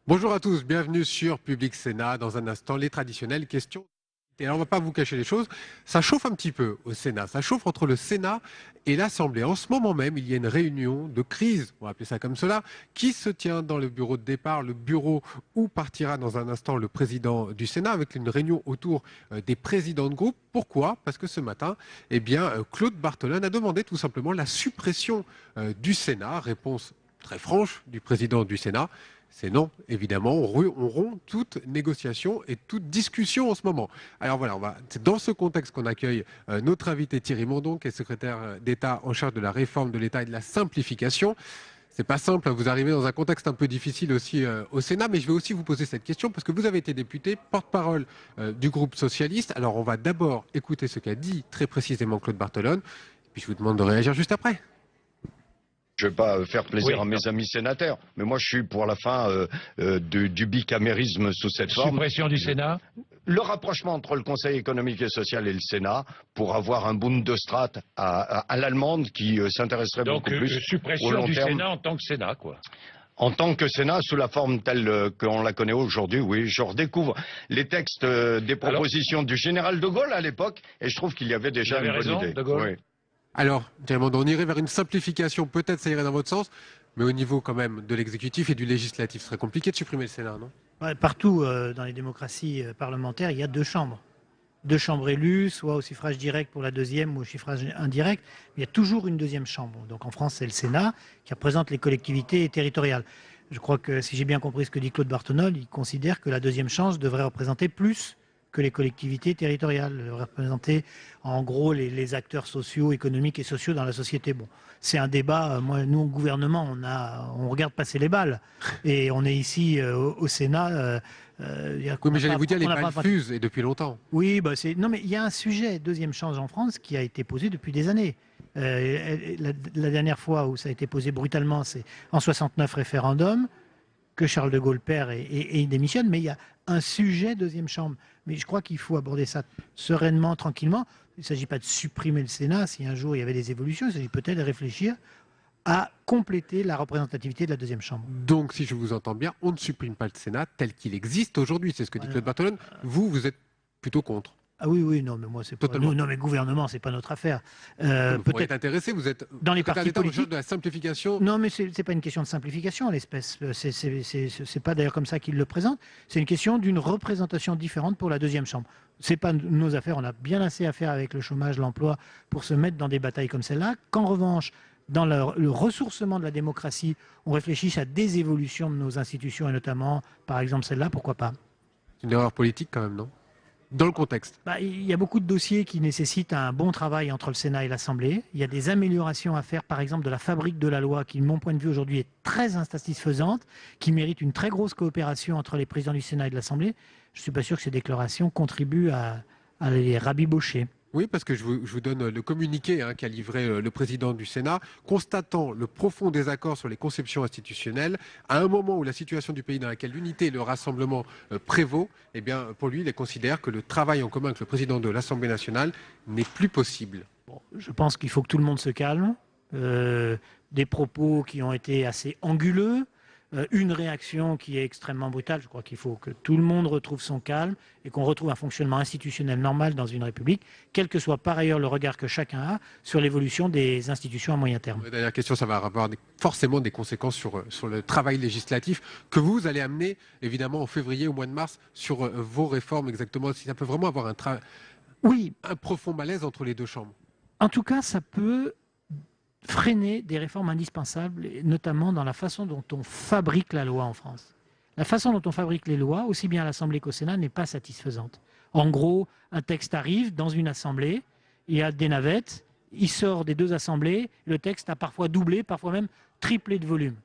Bonjour à tous, bienvenue sur Public Sénat. Dans un instant, les traditionnelles questions. Et alors, on ne va pas vous cacher les choses, ça chauffe un petit peu au Sénat. Ça chauffe entre le Sénat et l'Assemblée. En ce moment même, il y a une réunion de crise, on va appeler ça comme cela, qui se tient dans le bureau de départ, le bureau où partira dans un instant le président du Sénat, avec une réunion autour des présidents de groupe. Pourquoi ? Parce que ce matin, Claude Barthelone a demandé tout simplement la suppression du Sénat. Réponse très franche du président du Sénat. C'est non, évidemment, on rompt toute négociation et toute discussion en ce moment. Alors voilà, c'est dans ce contexte qu'on accueille notre invité Thierry Mondon, qui est secrétaire d'État en charge de la réforme de l'État et de la simplification. C'est pas simple, vous arrivez dans un contexte un peu difficile aussi au Sénat, mais je vais aussi vous poser cette question parce que vous avez été député, porte-parole du groupe socialiste. Alors on va d'abord écouter ce qu'a dit très précisément Claude Barthelone, puis je vous demande de réagir juste après. Je ne vais pas faire plaisir à mes amis sénateurs, mais moi je suis pour la fin du bicamérisme sous cette forme. Suppression du Sénat. Le rapprochement entre le Conseil économique et social et le Sénat pour avoir un Bundesrat à l'allemande qui s'intéresserait beaucoup plus suppression au long du terme. Sénat en tant que Sénat, quoi. En tant que Sénat, sous la forme telle qu'on la connaît aujourd'hui, oui, je redécouvre les textes des propositions du général de Gaulle à l'époque, et je trouve qu'il y avait déjà une bonne idée. De Gaulle. Oui. Alors, Thierry Mondon, on irait vers une simplification, peut-être ça irait dans votre sens, mais au niveau quand même de l'exécutif et du législatif, ce serait compliqué de supprimer le Sénat, non ? Ouais, partout dans les démocraties parlementaires, il y a deux chambres. Deux chambres élues, soit au suffrage direct pour la deuxième ou au suffrage indirect. Il y a toujours une deuxième chambre. Donc en France, c'est le Sénat qui représente les collectivités territoriales. Je crois que si j'ai bien compris ce que dit Claude Barthelone, il considère que la deuxième chambre devrait représenter plus que les collectivités territoriales, représenter en gros les acteurs sociaux, économiques et sociaux dans la société. Bon, c'est un débat. Moi, nous, au gouvernement, on regarde passer les balles. Et on est ici au Sénat. Oui, mais j'allais vous dire, les balles fusent, et depuis longtemps. Oui, non, mais il y a un sujet, deuxième chance en France, qui a été posé depuis des années. La dernière fois où ça a été posé brutalement, c'est en 69 référendum, que Charles de Gaulle perd et il démissionne, mais il y a un sujet deuxième chambre. Mais je crois qu'il faut aborder ça sereinement, tranquillement. Il ne s'agit pas de supprimer le Sénat. Si un jour il y avait des évolutions, il s'agit peut-être de réfléchir à compléter la représentativité de la deuxième chambre. Donc, si je vous entends bien, on ne supprime pas le Sénat tel qu'il existe aujourd'hui. C'est ce que dit Claude Barthelone. Vous êtes plutôt contre. Ah oui, non, mais moi, c'est pas... Non, mais gouvernement, c'est pas notre affaire. Vous pourriez être intéressé, vous êtes dans les partis politiques de la simplification. Non, mais c'est pas une question de simplification à l'espèce. C'est pas d'ailleurs comme ça qu'il le présente. C'est une question d'une représentation différente pour la deuxième chambre. C'est pas nos affaires. On a bien assez à faire avec le chômage, l'emploi, pour se mettre dans des batailles comme celle-là. Qu'en revanche, dans le ressourcement de la démocratie, on réfléchisse à des évolutions de nos institutions et notamment, par exemple, celle-là, pourquoi pas ? C'est une erreur politique quand même, non ? Dans le contexte. Il y a beaucoup de dossiers qui nécessitent un bon travail entre le Sénat et l'Assemblée. Il y a des améliorations à faire, par exemple, de la fabrique de la loi, qui, de mon point de vue aujourd'hui, est très insatisfaisante, qui mérite une très grosse coopération entre les présidents du Sénat et de l'Assemblée. Je ne suis pas sûr que ces déclarations contribuent à les rabibocher. Oui, parce que je vous donne le communiqué qu'a livré le président du Sénat, constatant le profond désaccord sur les conceptions institutionnelles, à un moment où la situation du pays dans laquelle l'unité et le rassemblement prévaut, eh bien, pour lui, il considère que le travail en commun avec le président de l'Assemblée nationale n'est plus possible. Bon, je pense qu'il faut que tout le monde se calme. Des propos qui ont été assez anguleux. Une réaction qui est extrêmement brutale. Je crois qu'il faut que tout le monde retrouve son calme et qu'on retrouve un fonctionnement institutionnel normal dans une République, quel que soit par ailleurs le regard que chacun a sur l'évolution des institutions à moyen terme. La dernière question, ça va avoir forcément des conséquences sur le travail législatif que vous allez amener, évidemment, en février, au mois de mars, sur vos réformes exactement. Si ça peut vraiment avoir un profond malaise entre les deux chambres. En tout cas, ça peut freiner des réformes indispensables, notamment dans la façon dont on fabrique la loi en France. La façon dont on fabrique les lois, aussi bien à l'Assemblée qu'au Sénat, n'est pas satisfaisante. En gros, un texte arrive dans une assemblée, il y a des navettes, il sort des deux assemblées, le texte a parfois doublé, parfois même triplé de volume.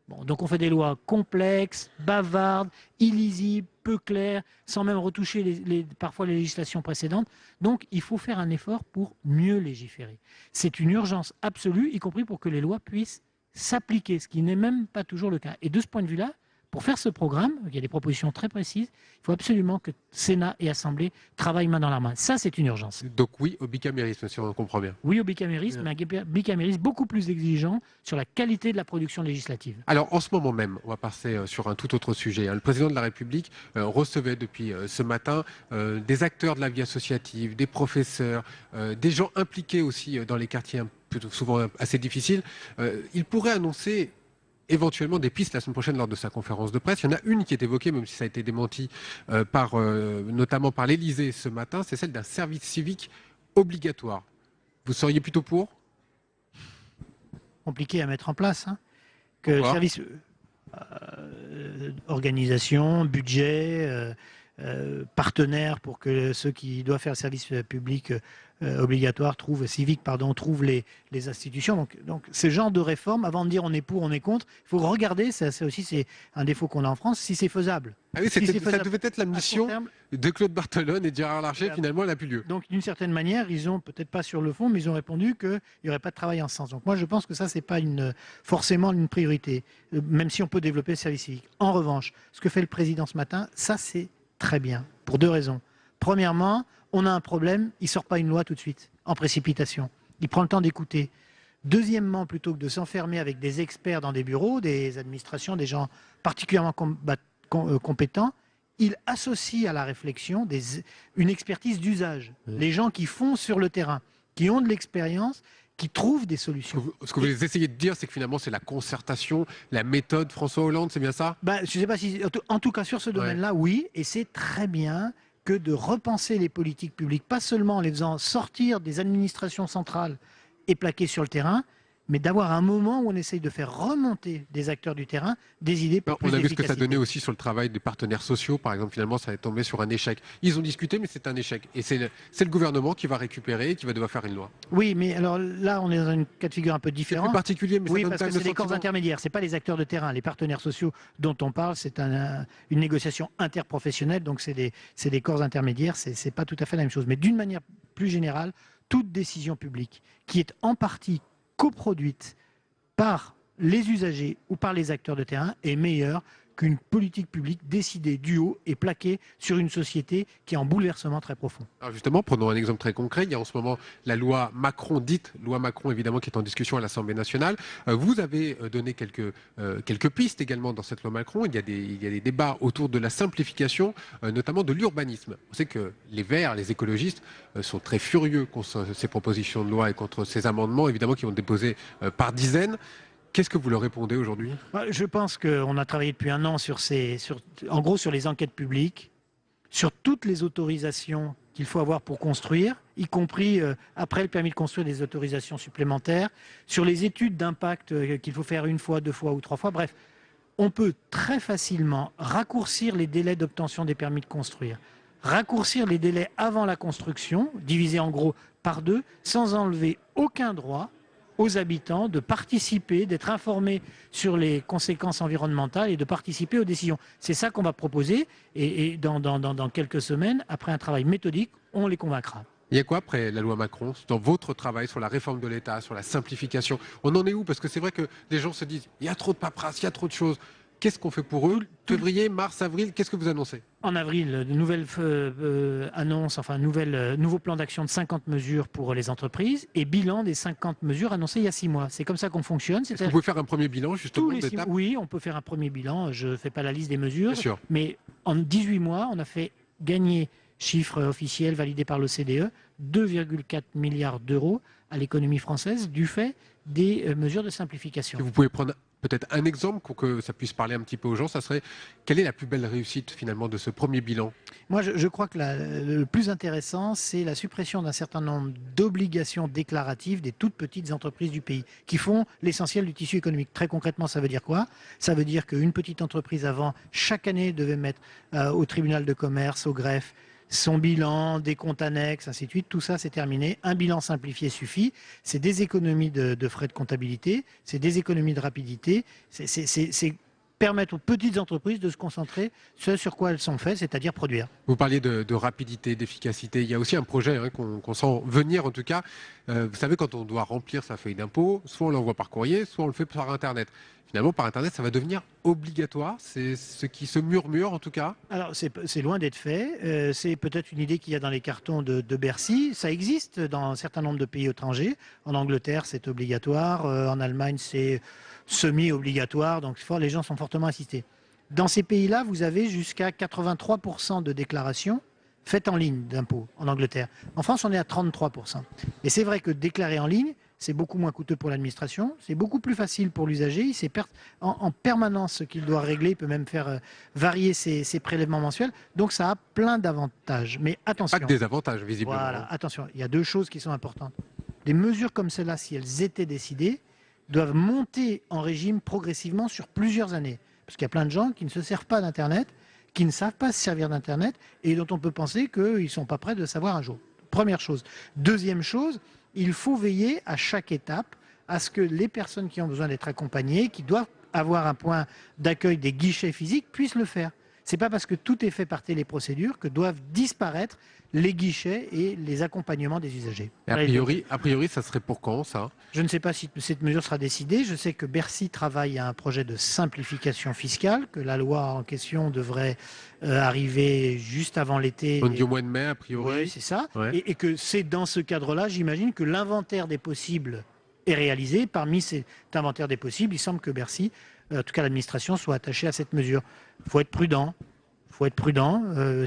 Bon, donc on fait des lois complexes, bavardes, illisibles, peu claires, sans même retoucher parfois les législations précédentes. Donc il faut faire un effort pour mieux légiférer. C'est une urgence absolue, y compris pour que les lois puissent s'appliquer, ce qui n'est même pas toujours le cas. Et de ce point de vue-là, pour faire ce programme, il y a des propositions très précises, il faut absolument que Sénat et Assemblée travaillent main dans la main. Ça, c'est une urgence. Donc oui au bicamérisme, si on comprend bien. Oui au bicamérisme, mais un bicamérisme beaucoup plus exigeant sur la qualité de la production législative. Alors en ce moment même, on va passer sur un tout autre sujet. Le président de la République recevait depuis ce matin des acteurs de la vie associative, des professeurs, des gens impliqués aussi dans les quartiers souvent assez difficiles. Il pourrait annoncer éventuellement des pistes la semaine prochaine lors de sa conférence de presse. Il y en a une qui est évoquée, même si ça a été démenti notamment par l'Élysée ce matin, c'est celle d'un service civique obligatoire. Vous seriez plutôt pour ? Compliqué à mettre en place. Hein. Que service, organisation, budget, partenaires pour que ceux qui doivent faire le service public obligatoire civique trouvent les institutions. Donc ce genre de réforme, avant de dire on est pour, on est contre, il faut regarder, ça aussi c'est un défaut qu'on a en France, si c'est faisable. Ah oui, ça devait être la mission de Claude Barthelone et de Gérard Larcher, finalement elle n'a plus lieu. Donc d'une certaine manière, ils ont peut-être pas sur le fond, mais ils ont répondu qu'il n'y aurait pas de travail en ce sens. Donc moi je pense que ça c'est pas forcément une priorité, même si on peut développer le service civique. En revanche, ce que fait le président ce matin, ça c'est très bien, pour deux raisons. Premièrement, on a un problème, il ne sort pas une loi tout de suite, en précipitation. Il prend le temps d'écouter. Deuxièmement, plutôt que de s'enfermer avec des experts dans des bureaux, des administrations, des gens particulièrement compétents, il associe à la réflexion une expertise d'usage. Les gens qui font sur le terrain, qui ont de l'expérience, qui trouvent des solutions. Ce que vous essayez de dire, c'est que finalement, c'est la concertation, la méthode François Hollande, c'est bien ça ? Je ne sais pas si... En tout cas, sur ce domaine-là, oui, et c'est très bien que de repenser les politiques publiques, pas seulement en les faisant sortir des administrations centrales et plaquer sur le terrain, mais d'avoir un moment où on essaye de faire remonter des acteurs du terrain des idées pour plus d'efficacité. On a vu ce que ça donnait aussi sur le travail des partenaires sociaux. Par exemple, finalement, ça est tombé sur un échec. Ils ont discuté, mais c'est un échec. Et c'est le gouvernement qui va récupérer et qui va devoir faire une loi. Oui, mais alors là, on est dans une cas de figure un peu différente. C'est plus particulier, mais oui, ça donne parce que c'est les corps intermédiaires, c'est pas les acteurs de terrain. Les partenaires sociaux dont on parle, c'est une négociation interprofessionnelle, donc c'est des corps intermédiaires, c'est pas tout à fait la même chose. Mais d'une manière plus générale, toute décision publique qui est en partie coproduite par les usagers ou par les acteurs de terrain est meilleure qu'une politique publique décidée du haut et plaquée sur une société qui est en bouleversement très profond. Alors justement, prenons un exemple très concret. Il y a en ce moment la loi Macron, dite loi Macron évidemment, qui est en discussion à l'Assemblée nationale. Vous avez donné quelques pistes également dans cette loi Macron. Il y a des débats autour de la simplification, notamment de l'urbanisme. On sait que les Verts, les écologistes sont très furieux contre ces propositions de loi et contre ces amendements, évidemment, qui vont déposés par dizaines. Qu'est-ce que vous leur répondez aujourd'hui ? Je pense qu'on a travaillé depuis un an sur les enquêtes publiques, sur toutes les autorisations qu'il faut avoir pour construire, y compris après le permis de construire des autorisations supplémentaires, sur les études d'impact qu'il faut faire une fois, deux fois ou trois fois. Bref, on peut très facilement raccourcir les délais d'obtention des permis de construire, raccourcir les délais avant la construction, divisé en gros par 2, sans enlever aucun droit aux habitants de participer, d'être informés sur les conséquences environnementales et de participer aux décisions. C'est ça qu'on va proposer et dans quelques semaines, après un travail méthodique, on les convaincra. Il y a quoi après la loi Macron, dans votre travail sur la réforme de l'État, sur la simplification ? On en est où ? Parce que c'est vrai que les gens se disent, il y a trop de paperasse, il y a trop de choses. Qu'est-ce qu'on fait pour eux ? Février, mars, avril, qu'est-ce que vous annoncez ? En avril, de nouvelles annonces, nouveau plan d'action de 50 mesures pour les entreprises et bilan des 50 mesures annoncées il y a 6 mois. C'est comme ça qu'on fonctionne. Est-ce que vous pouvez faire un premier bilan justement d'étape ? Oui, on peut faire un premier bilan. Je ne fais pas la liste des mesures. Bien sûr. Mais en 18 mois, on a fait gagner, chiffre officiel validé par l'OCDE, 2,4 milliards d'euros à l'économie française du fait des mesures de simplification. Vous pouvez prendre peut-être un exemple pour que ça puisse parler un petit peu aux gens, ça serait quelle est la plus belle réussite finalement de ce premier bilan ? Moi je crois que le plus intéressant c'est la suppression d'un certain nombre d'obligations déclaratives des toutes petites entreprises du pays qui font l'essentiel du tissu économique. Très concrètement ça veut dire quoi ? Ça veut dire qu'une petite entreprise avant chaque année devait mettre au tribunal de commerce, au greffe, son bilan, des comptes annexes, ainsi de suite, tout ça c'est terminé. Un bilan simplifié suffit. C'est des économies de frais de comptabilité, c'est des économies de rapidité, c'est permettre aux petites entreprises de se concentrer sur ce sur quoi elles sont faites, c'est-à-dire produire. Vous parliez de rapidité, d'efficacité. Il y a aussi un projet qu'on sent venir en tout cas. Vous savez, quand on doit remplir sa feuille d'impôt, soit on l'envoie par courrier, soit on le fait par Internet. Finalement, par Internet, ça va devenir obligatoire. C'est ce qui se murmure en tout cas. Alors, c'est loin d'être fait. C'est peut-être une idée qu'il y a dans les cartons de Bercy. Ça existe dans un certain nombre de pays étrangers. En Angleterre, c'est obligatoire. En Allemagne, c'est semi-obligatoire. Donc, les gens sont fortement assistés. Dans ces pays-là, vous avez jusqu'à 83% de déclarations faites en ligne d'impôts en Angleterre. En France, on est à 33%. Et c'est vrai que déclarer en ligne, c'est beaucoup moins coûteux pour l'administration, c'est beaucoup plus facile pour l'usager, il sait en permanence ce qu'il doit régler, il peut même faire varier ses prélèvements mensuels, donc ça a plein d'avantages. Mais attention. Pas que des avantages, visiblement. Voilà, attention, il y a deux choses qui sont importantes. Des mesures comme celle-là, si elles étaient décidées, doivent monter en régime progressivement sur plusieurs années. Parce qu'il y a plein de gens qui ne se servent pas d'Internet, qui ne savent pas se servir d'Internet et dont on peut penser qu'ils ne sont pas prêts de savoir un jour. Première chose. Deuxième chose, il faut veiller à chaque étape à ce que les personnes qui ont besoin d'être accompagnées, qui doivent avoir un point d'accueil des guichets physiques, puissent le faire. Ce n'est pas parce que tout est fait par téléprocédure que doivent disparaître les guichets et les accompagnements des usagers. Et a priori, ça serait pour quand, ça? Je ne sais pas si cette mesure sera décidée. Je sais que Bercy travaille à un projet de simplification fiscale, que la loi en question devrait arriver juste avant l'été. On dit au mois de mai, a priori. Oui, c'est ça. Ouais. Et que c'est dans ce cadre-là, j'imagine, que l'inventaire des possibles est réalisé. Parmi cet inventaire des possibles, il semble que Bercy, en tout cas l'administration, soit attachée à cette mesure. Il faut être prudent.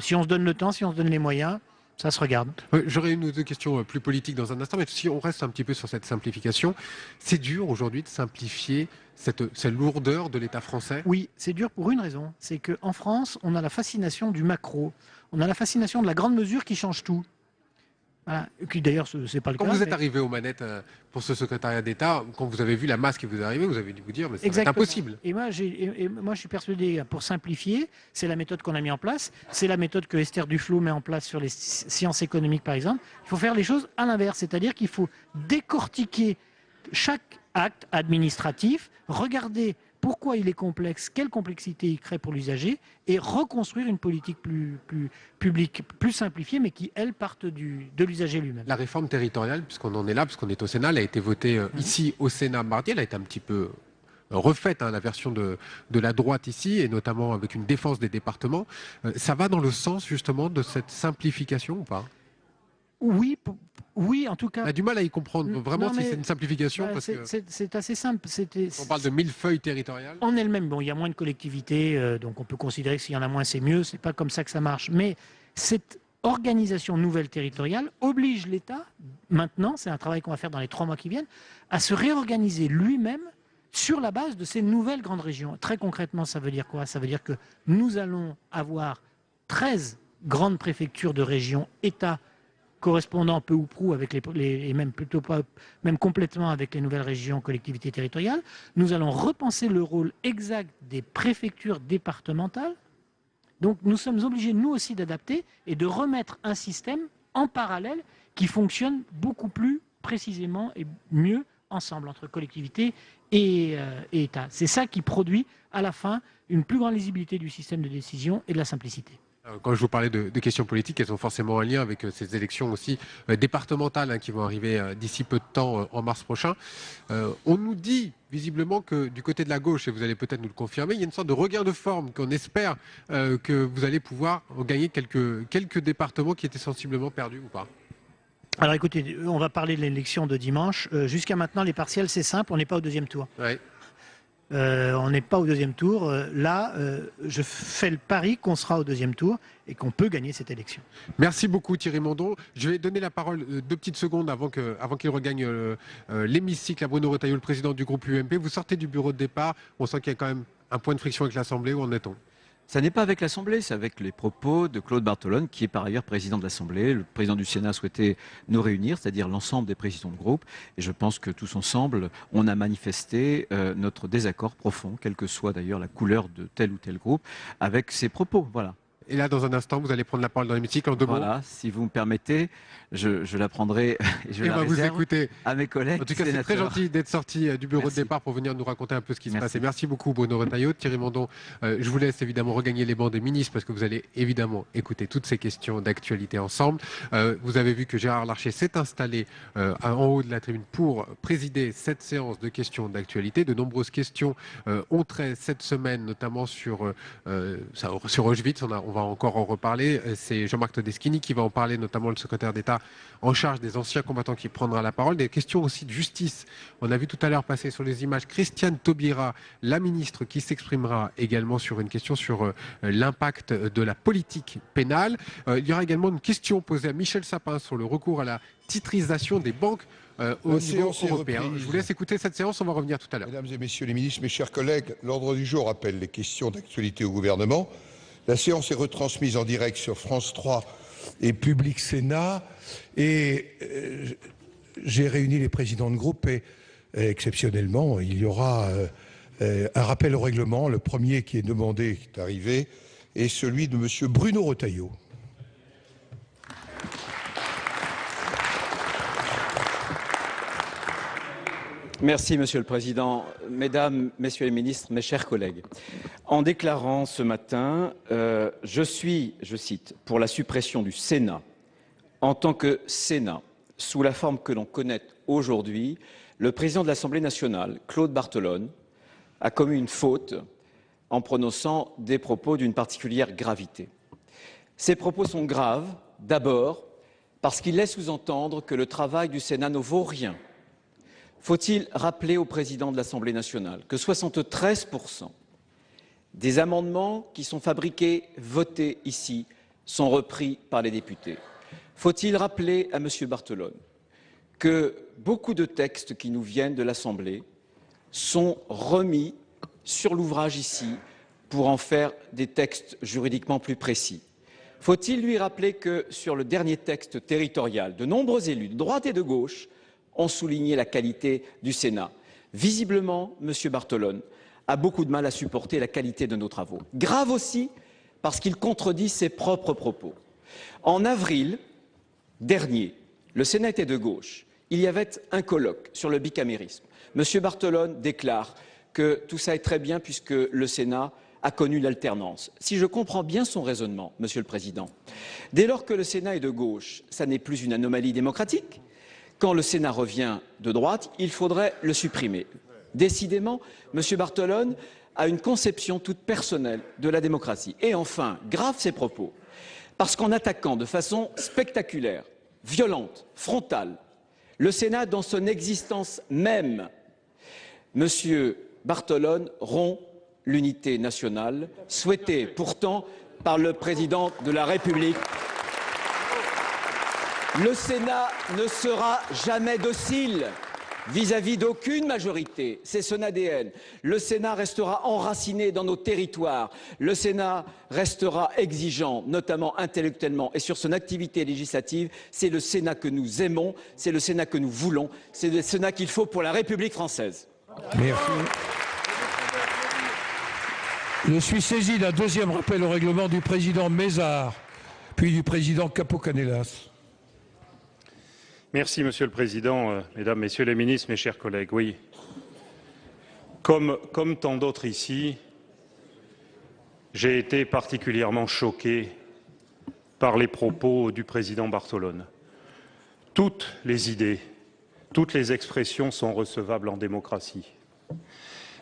Si on se donne le temps, si on se donne les moyens, ça se regarde. J'aurais une ou deux questions plus politiques dans un instant, mais si on reste un petit peu sur cette simplification, c'est dur aujourd'hui de simplifier cette lourdeur de l'État français? Oui, c'est dur pour une raison. C'est qu'en France, on a la fascination du macro. On a la fascination de la grande mesure qui change tout. Voilà. Et puis d'ailleurs, ce n'est pas le cas. Quand vous êtes arrivé aux manettes pour ce secrétariat d'État, quand vous avez vu la masse qui vous est arrivée, vous avez dû vous dire mais c'est impossible. Et moi, je suis persuadé, pour simplifier, c'est la méthode qu'on a mis en place, c'est la méthode que Esther Duflo met en place sur les sciences économiques, par exemple. Il faut faire les choses à l'inverse, c'est-à-dire qu'il faut décortiquer chaque acte administratif, regarder pourquoi il est complexe, quelle complexité il crée pour l'usager, et reconstruire une politique plus publique, plus simplifiée, mais qui, elle, parte de l'usager lui-même. La réforme territoriale, puisqu'on en est là, puisqu'on est au Sénat, elle a été votée ici au Sénat mardi, elle a été un petit peu refaite, la version de la droite ici, et notamment avec une défense des départements. Ça va dans le sens justement de cette simplification ou pas? Oui, en tout cas. On a du mal à y comprendre vraiment si c'est une simplification. Parce que c'est assez simple. on parle de millefeuille territoriale. En elle-même, bon, il y a moins de collectivités, donc on peut considérer que s'il y en a moins, c'est mieux. C'est pas comme ça que ça marche. Mais cette organisation nouvelle territoriale oblige l'État, maintenant, c'est un travail qu'on va faire dans les 3 mois qui viennent, à se réorganiser lui-même sur la base de ces nouvelles grandes régions. Très concrètement, ça veut dire quoi? Ça veut dire que nous allons avoir 13 grandes préfectures de régions État correspondant peu ou prou avec et même plutôt pas, même complètement avec les nouvelles régions collectivités territoriales. Nous allons repenser le rôle exact des préfectures départementales. Donc nous sommes obligés, nous aussi, d'adapter et de remettre un système en parallèle qui fonctionne beaucoup plus précisément et mieux ensemble entre collectivités et État. C'est ça qui produit à la fin une plus grande lisibilité du système de décision et de la simplicité. Quand je vous parlais de questions politiques, elles ont forcément un lien avec ces élections aussi départementales qui vont arriver d'ici peu de temps, en mars prochain. On nous dit visiblement que du côté de la gauche, et vous allez peut-être nous le confirmer, il y a une sorte de regain de forme qu'on espère que vous allez pouvoir gagner quelques départements qui étaient sensiblement perdus ou pas. Alors écoutez, on va parler de l'élection de dimanche. Jusqu'à maintenant, les partiels, c'est simple, on n'est pas au deuxième tour. Ouais. On n'est pas au deuxième tour. Là, je fais le pari qu'on sera au deuxième tour et qu'on peut gagner cette élection. Merci beaucoup Thierry Mandon. Je vais donner la parole 2 petites secondes avant qu'il regagne l'hémicycle à Bruno Retailleau, le président du groupe UMP. Vous sortez du bureau de départ. On sent qu'il y a quand même un point de friction avec l'Assemblée. Où en est-on? Ça n'est pas avec l'Assemblée, c'est avec les propos de Claude Bartolone, qui est par ailleurs président de l'Assemblée. Le président du Sénat souhaitait nous réunir, c'est-à-dire l'ensemble des présidents de groupe. Et je pense que tous ensemble, on a manifesté notre désaccord profond, quelle que soit d'ailleurs la couleur de tel ou tel groupe, avec ces propos. Voilà. Et là, dans un instant, vous allez prendre la parole dans l'hémicycle en 2 mots. Voilà, si vous me permettez, je la prendrai et je Et la on va vous réserve écouter. à mes collègues En tout cas, c'est très sénateurs. gentil d'être sorti du bureau Merci. de départ pour venir nous raconter un peu ce qui se Merci. passe. Et merci beaucoup, Bruno Retailleau. Thierry Mandon, je vous laisse évidemment regagner les bancs des ministres parce que vous allez évidemment écouter toutes ces questions d'actualité ensemble. Vous avez vu que Gérard Larcher s'est installé en haut de la tribune pour présider cette séance de questions d'actualité. De nombreuses questions ont trait cette semaine, notamment sur Auschwitz. On va encore en reparler. C'est Jean-Marc Todeschini qui va en parler, notamment le secrétaire d'État en charge des anciens combattants qui prendra la parole. Des questions aussi de justice. On a vu tout à l'heure passer sur les images Christiane Taubira, la ministre, qui s'exprimera également sur une question sur l'impact de la politique pénale. Il y aura également une question posée à Michel Sapin sur le recours à la titrisation des banques au niveau européen. Je vous laisse écouter cette séance, on va revenir tout à l'heure. Mesdames et messieurs les ministres, mes chers collègues, l'ordre du jour appelle les questions d'actualité au gouvernement. La séance est retransmise en direct sur France 3 et Public Sénat. Et j'ai réuni les présidents de groupe et exceptionnellement, il y aura un rappel au règlement. Le premier qui est demandé, qui est arrivé, est celui de monsieur Bruno Retailleau. Merci, Monsieur le Président. Mesdames, Messieurs les ministres, mes chers collègues, en déclarant ce matin, je suis, je cite, pour la suppression du Sénat. En tant que Sénat, sous la forme que l'on connaît aujourd'hui, le président de l'Assemblée nationale, Claude Barthelone, a commis une faute en prononçant des propos d'une particulière gravité. Ces propos sont graves, d'abord, parce qu'ils laissent sous-entendre que le travail du Sénat ne vaut rien. Faut-il rappeler au président de l'Assemblée nationale que 73% des amendements qui sont fabriqués, votés ici, sont repris par les députés? Faut-il rappeler à M. Barthelone que beaucoup de textes qui nous viennent de l'Assemblée sont remis sur l'ouvrage ici pour en faire des textes juridiquement plus précis? Faut-il lui rappeler que sur le dernier texte territorial, de nombreux élus de droite et de gauche ont souligné la qualité du Sénat? Visiblement, M. Barthelone a beaucoup de mal à supporter la qualité de nos travaux. Grave aussi parce qu'il contredit ses propres propos. En avril dernier, le Sénat était de gauche. Il y avait un colloque sur le bicamérisme. M. Barthelone déclare que tout ça est très bien puisque le Sénat a connu l'alternance. Si je comprends bien son raisonnement, Monsieur le Président, dès lors que le Sénat est de gauche, ça n'est plus une anomalie démocratique. Quand le Sénat revient de droite, il faudrait le supprimer. Décidément, M. Barthelone a une conception toute personnelle de la démocratie. Et enfin, grave ces propos, parce qu'en attaquant de façon spectaculaire, violente, frontale, le Sénat dans son existence même, M. Barthelone rompt l'unité nationale, souhaitée pourtant par le président de la République. Le Sénat ne sera jamais docile vis-à-vis d'aucune majorité. C'est son ADN. Le Sénat restera enraciné dans nos territoires. Le Sénat restera exigeant, notamment intellectuellement, et sur son activité législative. C'est le Sénat que nous aimons, c'est le Sénat que nous voulons, c'est le Sénat qu'il faut pour la République française. Merci. Je suis saisi d'un deuxième rappel au règlement du président Mézard, puis du président Capo-Canellas. Merci, Monsieur le Président, Mesdames, Messieurs les ministres, mes chers collègues. Oui, comme tant d'autres ici, j'ai été particulièrement choqué par les propos du président Barthelone. Toutes les idées, toutes les expressions sont recevables en démocratie.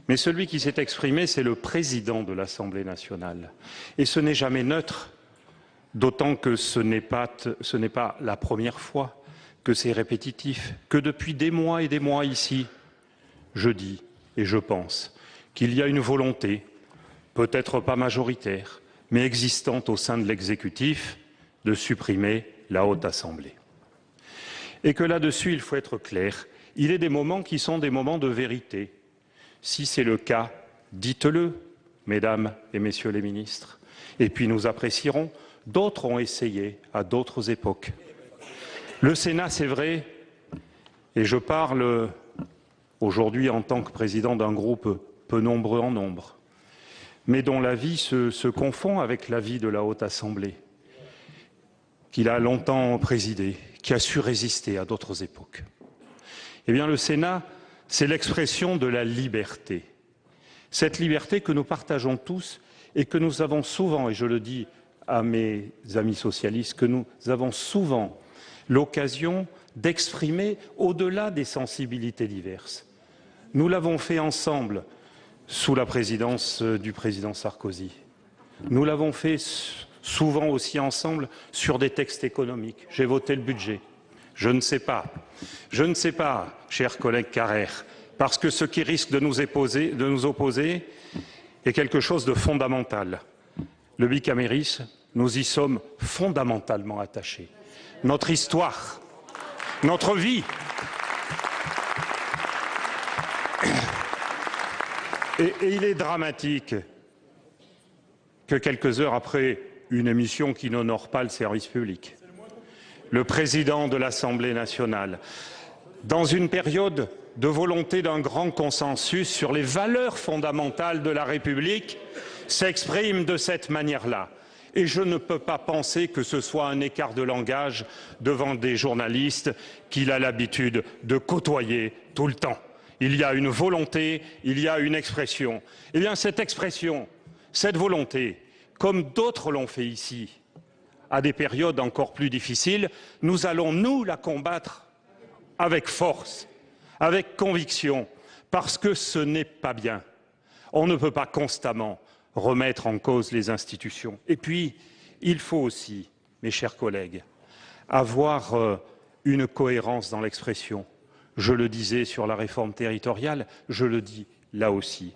Mais celui qui s'est exprimé, c'est le président de l'Assemblée nationale. Et ce n'est jamais neutre, d'autant que ce n'est pas la première fois, que c'est répétitif, que depuis des mois et des mois ici, je dis et je pense qu'il y a une volonté, peut-être pas majoritaire, mais existante au sein de l'exécutif, de supprimer la Haute Assemblée. Et que là-dessus, il faut être clair, il est des moments qui sont des moments de vérité. Si c'est le cas, dites-le, Mesdames et Messieurs les ministres. Et puis nous apprécierons. D'autres ont essayé à d'autres époques. Le Sénat, c'est vrai, et je parle aujourd'hui en tant que président d'un groupe peu nombreux en nombre, mais dont la vie se confond avec la vie de la Haute Assemblée, qu'il a longtemps présidée, qui a su résister à d'autres époques. Eh bien, le Sénat, c'est l'expression de la liberté. Cette liberté que nous partageons tous et que nous avons souvent, et je le dis à mes amis socialistes, que nous avons souvent l'occasion d'exprimer au-delà des sensibilités diverses. Nous l'avons fait ensemble sous la présidence du président Sarkozy. Nous l'avons fait souvent aussi ensemble sur des textes économiques. J'ai voté le budget. Je ne sais pas, cher collègue Carrère, parce que ce qui risque de nous opposer est quelque chose de fondamental. Le bicamérisme, nous y sommes fondamentalement attachés. Notre histoire, notre vie. Et il est dramatique que quelques heures après une émission qui n'honore pas le service public, le président de l'Assemblée nationale, dans une période de volonté d'un grand consensus sur les valeurs fondamentales de la République, s'exprime de cette manière-là. Et je ne peux pas penser que ce soit un écart de langage devant des journalistes qu'il a l'habitude de côtoyer tout le temps. Il y a une volonté, il y a une expression. Eh bien, cette expression, cette volonté, comme d'autres l'ont fait ici, à des périodes encore plus difficiles, nous allons, nous, la combattre avec force, avec conviction, parce que ce n'est pas bien. On ne peut pas constamment remettre en cause les institutions. Et puis, il faut aussi, mes chers collègues, avoir une cohérence dans l'expression. Je le disais sur la réforme territoriale, je le dis là aussi.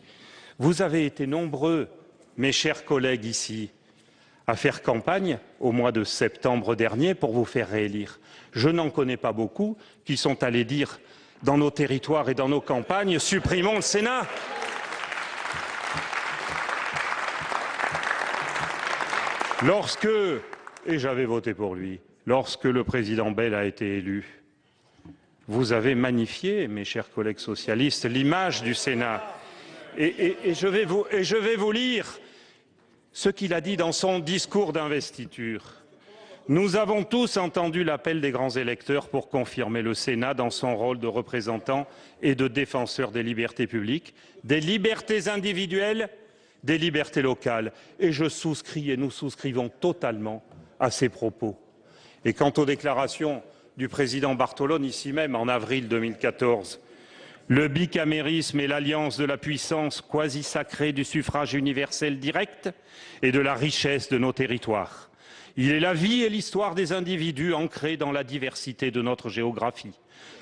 Vous avez été nombreux, mes chers collègues ici, à faire campagne au mois de septembre dernier pour vous faire réélire. Je n'en connais pas beaucoup qui sont allés dire dans nos territoires et dans nos campagnes, supprimons le Sénat. Lorsque, et j'avais voté pour lui, lorsque le président Bell a été élu, vous avez magnifié, mes chers collègues socialistes, l'image du Sénat. Et je vais vous lire ce qu'il a dit dans son discours d'investiture. Nous avons tous entendu l'appel des grands électeurs pour confirmer le Sénat dans son rôle de représentant et de défenseur des libertés publiques, des libertés individuelles, des libertés locales. Et je souscris et nous souscrivons totalement à ces propos. Et quant aux déclarations du président Bartolone, ici même, en avril 2014, le bicamérisme est l'alliance de la puissance quasi sacrée du suffrage universel direct et de la richesse de nos territoires. Il est la vie et l'histoire des individus ancrés dans la diversité de notre géographie.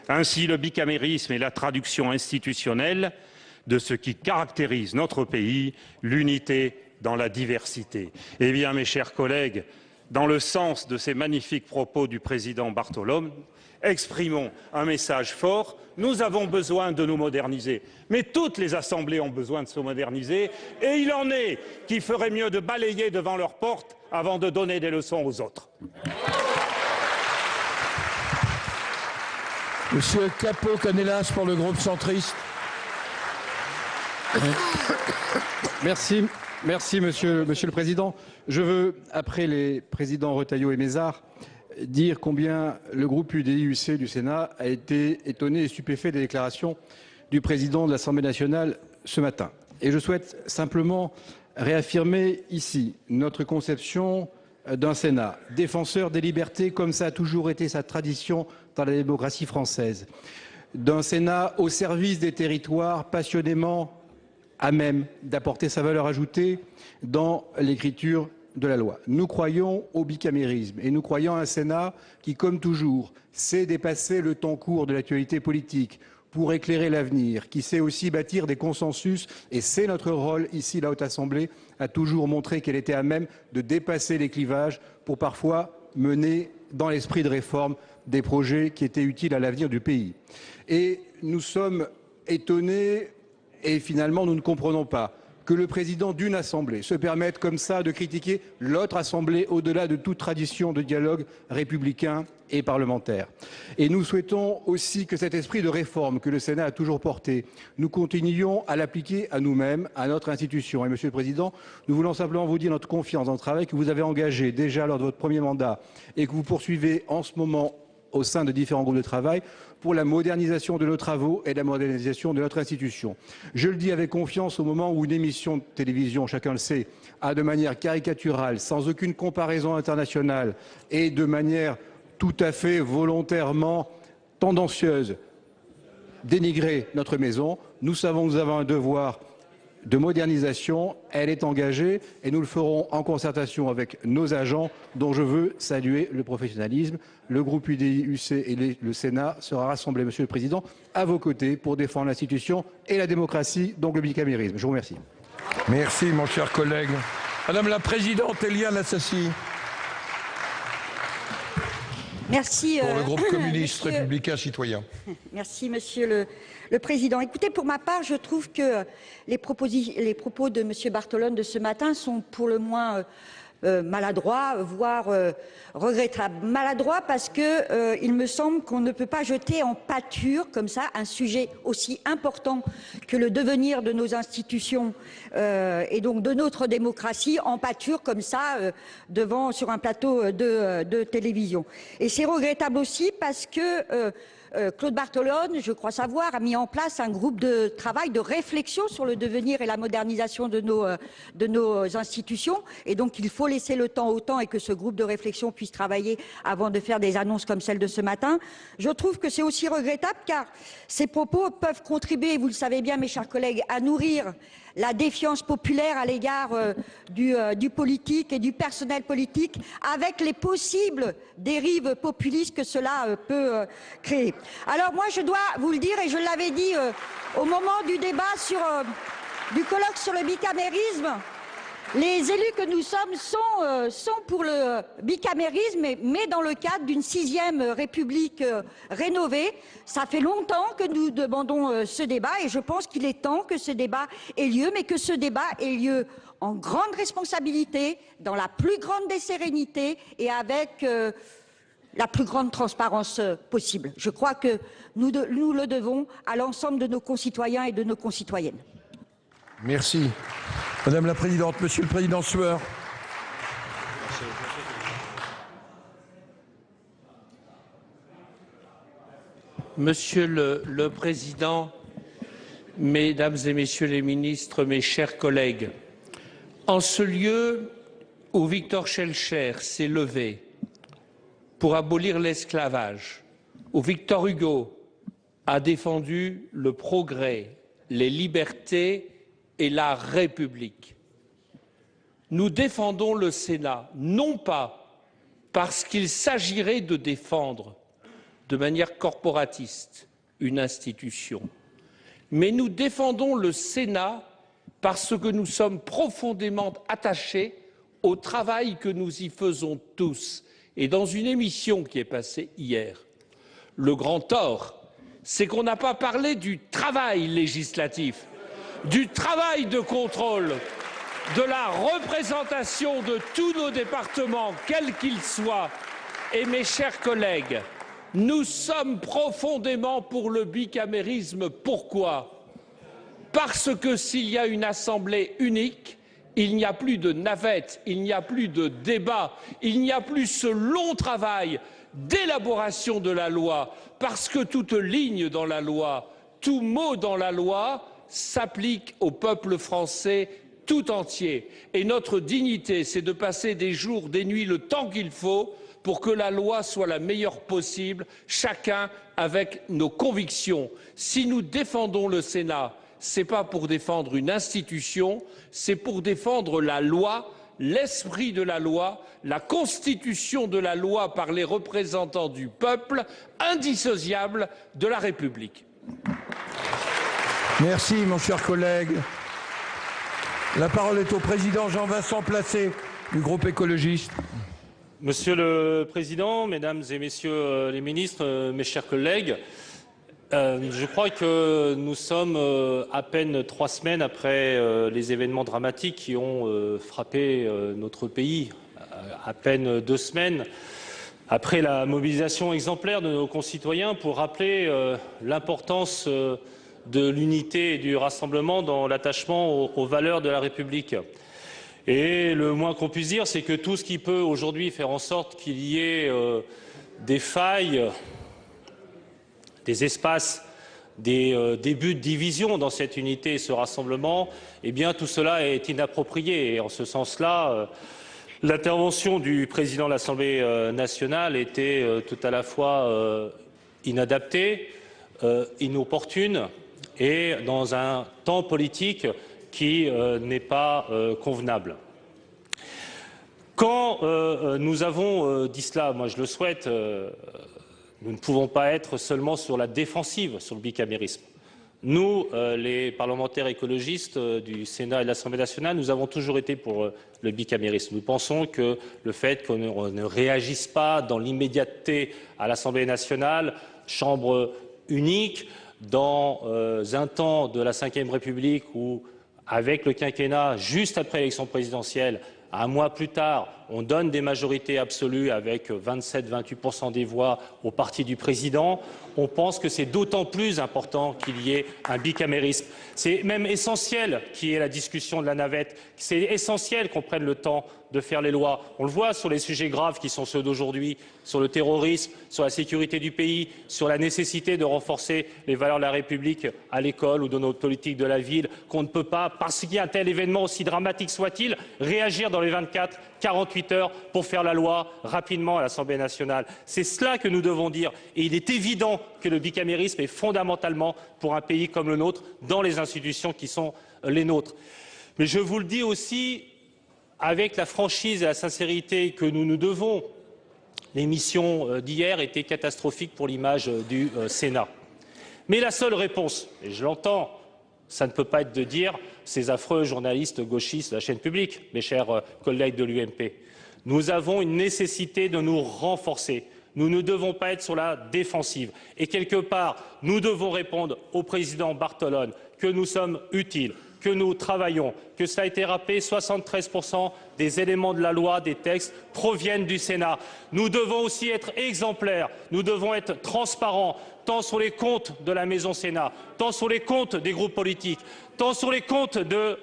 Ainsi, le bicamérisme est la traduction institutionnelle de ce qui caractérise notre pays, l'unité dans la diversité. Eh bien, mes chers collègues, dans le sens de ces magnifiques propos du président Bartolone, exprimons un message fort. Nous avons besoin de nous moderniser, mais toutes les assemblées ont besoin de se moderniser, et il en est qui feraient mieux de balayer devant leur porte avant de donner des leçons aux autres. Monsieur Capo-Canellas pour le groupe centriste. Merci monsieur le Président. Je veux, après les présidents Retailleau et Mézard, dire combien le groupe UDI-UC du Sénat a été étonné et stupéfait des déclarations du président de l'Assemblée nationale ce matin. Et je souhaite simplement réaffirmer ici notre conception d'un Sénat défenseur des libertés, comme ça a toujours été sa tradition dans la démocratie française, d'un Sénat au service des territoires, passionnément à même d'apporter sa valeur ajoutée dans l'écriture de la loi. Nous croyons au bicamérisme et nous croyons à un Sénat qui, comme toujours, sait dépasser le temps court de l'actualité politique pour éclairer l'avenir, qui sait aussi bâtir des consensus, et c'est notre rôle ici, la Haute Assemblée, a toujours montré qu'elle était à même de dépasser les clivages pour parfois mener dans l'esprit de réforme des projets qui étaient utiles à l'avenir du pays. Et nous sommes étonnés et finalement nous ne comprenons pas que le président d'une assemblée se permette comme ça de critiquer l'autre assemblée au-delà de toute tradition de dialogue républicain et parlementaire. Et nous souhaitons aussi que cet esprit de réforme que le Sénat a toujours porté, nous continuions à l'appliquer à nous-mêmes, à notre institution. Et Monsieur le Président, nous voulons simplement vous dire notre confiance dans le travail que vous avez engagé déjà lors de votre premier mandat et que vous poursuivez en ce moment au sein de différents groupes de travail pour la modernisation de nos travaux et la modernisation de notre institution. Je le dis avec confiance au moment où une émission de télévision, chacun le sait, a de manière caricaturale, sans aucune comparaison internationale et de manière tout à fait volontairement tendancieuse, dénigrer notre maison. Nous savons que nous avons un devoir de modernisation, elle est engagée et nous le ferons en concertation avec nos agents dont je veux saluer le professionnalisme. Le groupe UDI-UC et le Sénat sera rassemblé, Monsieur le Président, à vos côtés pour défendre l'institution et la démocratie, donc le bicamérisme. Je vous remercie. Merci, mon cher collègue. Madame la Présidente Éliane Assassi. Merci. Pour le groupe communiste républicain citoyen. Merci, Monsieur le Président. Écoutez, pour ma part, je trouve que les propos de Monsieur Bartolone de ce matin sont pour le moins maladroits, voire regrettables. Maladroits parce que il me semble qu'on ne peut pas jeter en pâture comme ça un sujet aussi important que le devenir de nos institutions et donc de notre démocratie en pâture comme ça sur un plateau de télévision. Et c'est regrettable aussi parce que Claude Bartolone, je crois savoir, a mis en place un groupe de travail, de réflexion sur le devenir et la modernisation de nos institutions. Et donc, il faut laisser le temps au temps et que ce groupe de réflexion puisse travailler avant de faire des annonces comme celle de ce matin. Je trouve que c'est aussi regrettable car ces propos peuvent contribuer, vous le savez bien, mes chers collègues, à nourrir la défiance populaire à l'égard du politique et du personnel politique avec les possibles dérives populistes que cela peut créer. Alors moi, je dois vous le dire, et je l'avais dit au moment du débat du colloque sur le bicamérisme, les élus que nous sommes sont pour le bicamérisme, mais dans le cadre d'une 6e République rénovée. Ça fait longtemps que nous demandons ce débat et je pense qu'il est temps que ce débat ait lieu, mais que ce débat ait lieu en grande responsabilité, dans la plus grande des sérénités et avec la plus grande transparence possible. Je crois que nous le devons à l'ensemble de nos concitoyens et de nos concitoyennes. Merci. Madame la Présidente, Monsieur le Président Sueur. Monsieur le Président, Mesdames et Messieurs les ministres, mes chers collègues, en ce lieu où Victor Schœlcher s'est levé pour abolir l'esclavage, où Victor Hugo a défendu le progrès, les libertés et la République. Nous défendons le Sénat, non pas parce qu'il s'agirait de défendre de manière corporatiste une institution, mais nous défendons le Sénat parce que nous sommes profondément attachés au travail que nous y faisons tous. Et dans une émission qui est passée hier, le grand tort, c'est qu'on n'a pas parlé du travail législatif, du travail de contrôle, de la représentation de tous nos départements, quels qu'ils soient. Et mes chers collègues, nous sommes profondément pour le bicamérisme. Pourquoi? Parce que s'il y a une assemblée unique, il n'y a plus de navette, il n'y a plus de débat, il n'y a plus ce long travail d'élaboration de la loi, parce que toute ligne dans la loi, tout mot dans la loi s'applique au peuple français tout entier. Et notre dignité, c'est de passer des jours, des nuits, le temps qu'il faut pour que la loi soit la meilleure possible, chacun avec nos convictions. Si nous défendons le Sénat, ce n'est pas pour défendre une institution, c'est pour défendre la loi, l'esprit de la loi, la constitution de la loi par les représentants du peuple, indissociable de la République. Merci, mon cher collègue. La parole est au président Jean-Vincent Placé du groupe écologiste. Monsieur le Président, Mesdames et Messieurs les ministres, mes chers collègues, Je crois que nous sommes à peine 3 semaines après les événements dramatiques qui ont frappé notre pays, à peine 2 semaines après la mobilisation exemplaire de nos concitoyens pour rappeler l'importance de l'unité et du rassemblement dans l'attachement aux valeurs de la République. Et le moins qu'on puisse dire, c'est que tout ce qui peut aujourd'hui faire en sorte qu'il y ait des failles, des espaces, des débuts de division dans cette unité et ce rassemblement, eh bien tout cela est inapproprié. Et en ce sens-là, l'intervention du président de l'Assemblée nationale était tout à la fois inadaptée, inopportune et dans un temps politique qui n'est pas convenable. Quand nous avons dit cela, moi je le souhaite, nous ne pouvons pas être seulement sur la défensive sur le bicamérisme. Nous, les parlementaires écologistes du Sénat et de l'Assemblée nationale, nous avons toujours été pour le bicamérisme. Nous pensons que le fait qu'on ne réagisse pas dans l'immédiateté à l'Assemblée nationale, chambre unique, dans un temps de la Ve République où, avec le quinquennat, juste après l'élection présidentielle, un mois plus tard, on donne des majorités absolues avec 27-28% des voix au parti du président. On pense que c'est d'autant plus important qu'il y ait un bicamérisme. C'est même essentiel qu'il y ait la discussion de la navette. C'est essentiel qu'on prenne le temps de faire les lois. On le voit sur les sujets graves qui sont ceux d'aujourd'hui, sur le terrorisme, sur la sécurité du pays, sur la nécessité de renforcer les valeurs de la République à l'école ou de notre politique de la ville, qu'on ne peut pas, parce qu'il y a un tel événement, aussi dramatique soit-il, réagir dans les 24-48 heures pour faire la loi rapidement à l'Assemblée nationale. C'est cela que nous devons dire. Et il est évident que le bicamérisme est fondamentalement, pour un pays comme le nôtre, dans les institutions qui sont les nôtres. Mais je vous le dis aussi avec la franchise et la sincérité que nous nous devons. L'émission d'hier était catastrophique pour l'image du Sénat. Mais la seule réponse, et je l'entends, ça ne peut pas être de dire ces affreux journalistes gauchistes de la chaîne publique, mes chers collègues de l'UMP. Nous avons une nécessité de nous renforcer. Nous ne devons pas être sur la défensive. Et quelque part, nous devons répondre au président Barthelone que nous sommes utiles, que nous travaillons, que cela a été rappelé, 73% des éléments de la loi, des textes, proviennent du Sénat. Nous devons aussi être exemplaires, nous devons être transparents, tant sur les comptes de la Maison Sénat, tant sur les comptes des groupes politiques, tant sur les comptes de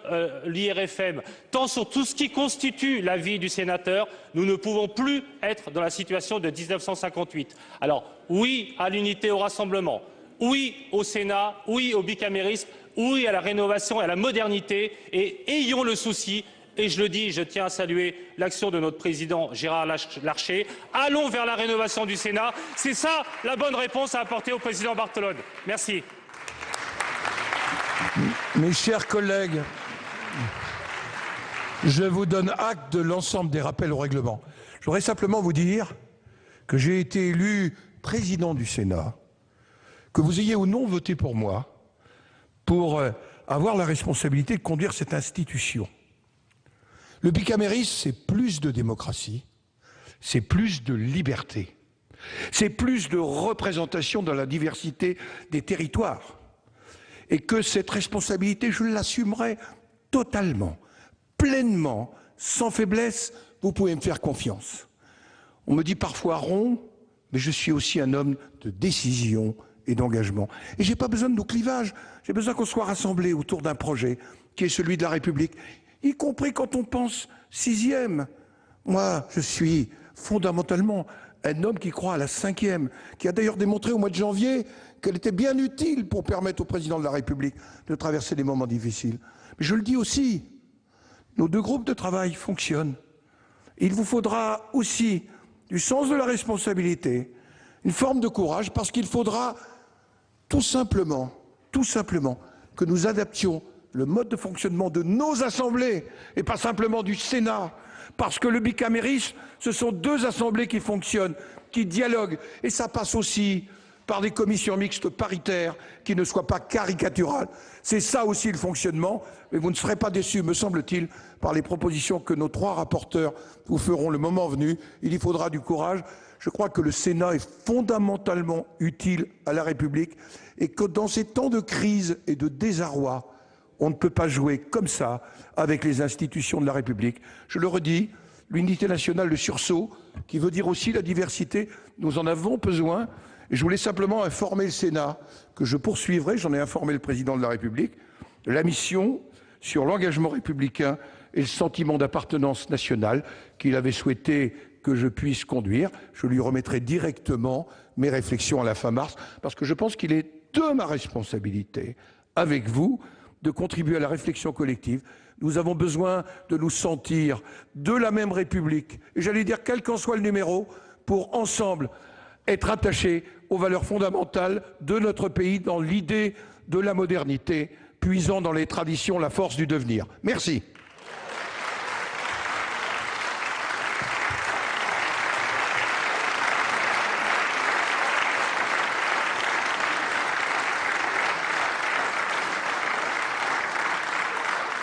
l'IRFM, tant sur tout ce qui constitue la vie du sénateur. Nous ne pouvons plus être dans la situation de 1958. Alors, oui à l'unité, au rassemblement, oui au Sénat, oui au bicamérisme, oui à la rénovation et à la modernité, et ayons le souci, et je le dis, je tiens à saluer l'action de notre président Gérard Larcher, allons vers la rénovation du Sénat. C'est ça la bonne réponse à apporter au président Barthelone. Merci. Mes chers collègues, je vous donne acte de l'ensemble des rappels au règlement. Je voudrais simplement vous dire que j'ai été élu président du Sénat, que vous ayez ou non voté pour moi, pour avoir la responsabilité de conduire cette institution. Le bicamérisme, c'est plus de démocratie, c'est plus de liberté, c'est plus de représentation dans la diversité des territoires. Et que cette responsabilité, je l'assumerai totalement, pleinement, sans faiblesse, vous pouvez me faire confiance. On me dit parfois rond, mais je suis aussi un homme de décision et d'engagement. Et je n'ai pas besoin de nos clivages, j'ai besoin qu'on soit rassemblés autour d'un projet qui est celui de la République, y compris quand on pense sixième. Moi, je suis fondamentalement un homme qui croit à la cinquième, qui a d'ailleurs démontré au mois de janvier qu'elle était bien utile pour permettre au président de la République de traverser des moments difficiles. Mais je le dis aussi, nos deux groupes de travail fonctionnent. Il vous faudra aussi du sens de la responsabilité, une forme de courage, parce qu'il faudra tout simplement, que nous adaptions le mode de fonctionnement de nos assemblées, et pas simplement du Sénat, parce que le bicamérisme, ce sont deux assemblées qui fonctionnent, qui dialoguent, et ça passe aussi par des commissions mixtes paritaires qui ne soient pas caricaturales. C'est ça aussi le fonctionnement, mais vous ne serez pas déçus, me semble-t-il, par les propositions que nos 3 rapporteurs vous feront le moment venu. Il y faudra du courage. Je crois que le Sénat est fondamentalement utile à la République et que dans ces temps de crise et de désarroi, on ne peut pas jouer comme ça avec les institutions de la République. Je le redis, l'unité nationale, le sursaut, qui veut dire aussi la diversité, nous en avons besoin. Et je voulais simplement informer le Sénat que je poursuivrai, j'en ai informé le président de la République, la mission sur l'engagement républicain et le sentiment d'appartenance nationale qu'il avait souhaité que je puisse conduire. Je lui remettrai directement mes réflexions à la fin mars, parce que je pense qu'il est de ma responsabilité, avec vous, de contribuer à la réflexion collective. Nous avons besoin de nous sentir de la même République, et j'allais dire quel qu'en soit le numéro, pour ensemble être attachés aux valeurs fondamentales de notre pays dans l'idée de la modernité, puisant dans les traditions la force du devenir. Merci.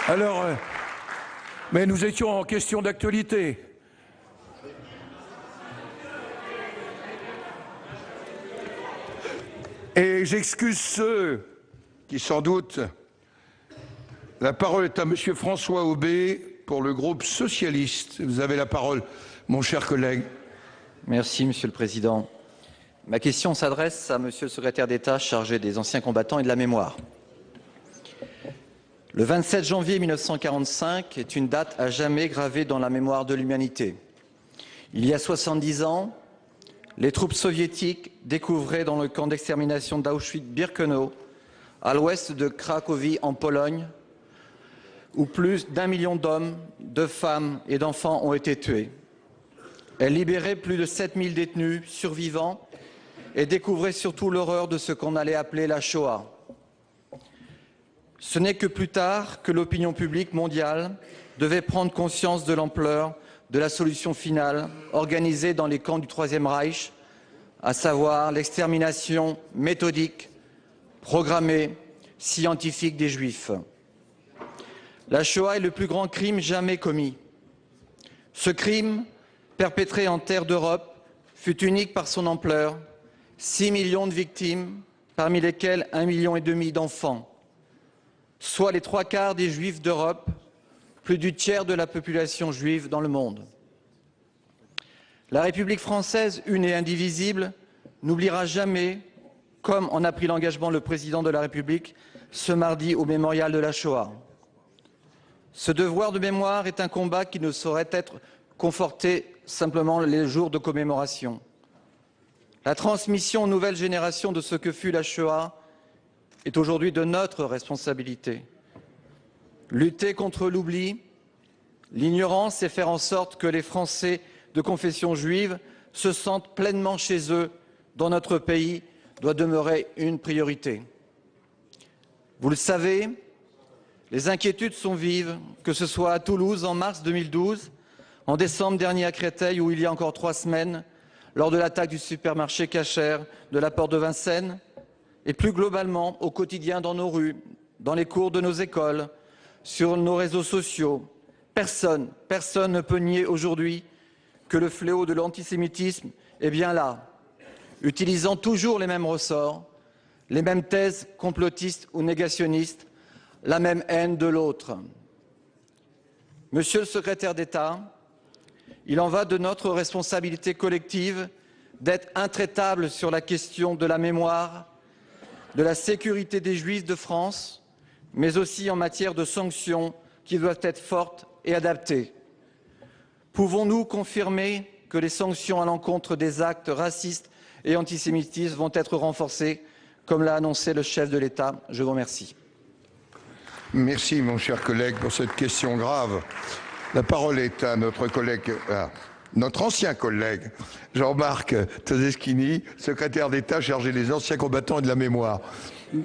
Alors, mais nous étions en question d'actualité. Et j'excuse ceux qui, sans doute, la parole est à Monsieur François Aubé pour le groupe socialiste. Vous avez la parole, mon cher collègue. Merci, Monsieur le Président. Ma question s'adresse à Monsieur le secrétaire d'État chargé des anciens combattants et de la mémoire. Le 27 janvier 1945 est une date à jamais gravée dans la mémoire de l'humanité. Il y a 70 ans, les troupes soviétiques découvraient dans le camp d'extermination d'Auschwitz-Birkenau, à l'ouest de Cracovie en Pologne, où plus d'1 million d'hommes, de femmes et d'enfants ont été tués. Elles libéraient plus de 7000 détenus survivants et découvraient surtout l'horreur de ce qu'on allait appeler la Shoah. Ce n'est que plus tard que l'opinion publique mondiale devait prendre conscience de l'ampleur de la solution finale organisée dans les camps du Troisième Reich, à savoir l'extermination méthodique, programmée, scientifique des Juifs. La Shoah est le plus grand crime jamais commis. Ce crime, perpétré en terre d'Europe, fut unique par son ampleur. 6 millions de victimes, parmi lesquelles 1,5 million d'enfants, soit les 3/4 des Juifs d'Europe, plus du tiers de la population juive dans le monde. La République française, une et indivisible, n'oubliera jamais, comme en a pris l'engagement le président de la République ce mardi au mémorial de la Shoah. Ce devoir de mémoire est un combat qui ne saurait être conforté simplement les jours de commémoration. La transmission aux nouvelles générations de ce que fut la Shoah est aujourd'hui de notre responsabilité. Lutter contre l'oubli, l'ignorance et faire en sorte que les Français de confession juive se sentent pleinement chez eux dans notre pays doit demeurer une priorité. Vous le savez, les inquiétudes sont vives, que ce soit à Toulouse en mars 2012, en décembre dernier à Créteil où il y a encore 3 semaines, lors de l'attaque du supermarché Cacher de la porte de Vincennes, et plus globalement au quotidien dans nos rues, dans les cours de nos écoles, sur nos réseaux sociaux. Personne ne peut nier aujourd'hui que le fléau de l'antisémitisme est bien là, utilisant toujours les mêmes ressorts, les mêmes thèses complotistes ou négationnistes, la même haine de l'autre. Monsieur le secrétaire d'État, il en va de notre responsabilité collective d'être intraitable sur la question de la mémoire, de la sécurité des Juifs de France, mais aussi en matière de sanctions qui doivent être fortes et adaptées. Pouvons-nous confirmer que les sanctions à l'encontre des actes racistes et antisémitistes vont être renforcées, comme l'a annoncé le chef de l'État? Je vous remercie. Merci, mon cher collègue, pour cette question grave. La parole est à notre collègue, notre ancien collègue, Jean-Marc Todeschini, secrétaire d'État chargé des anciens combattants et de la mémoire.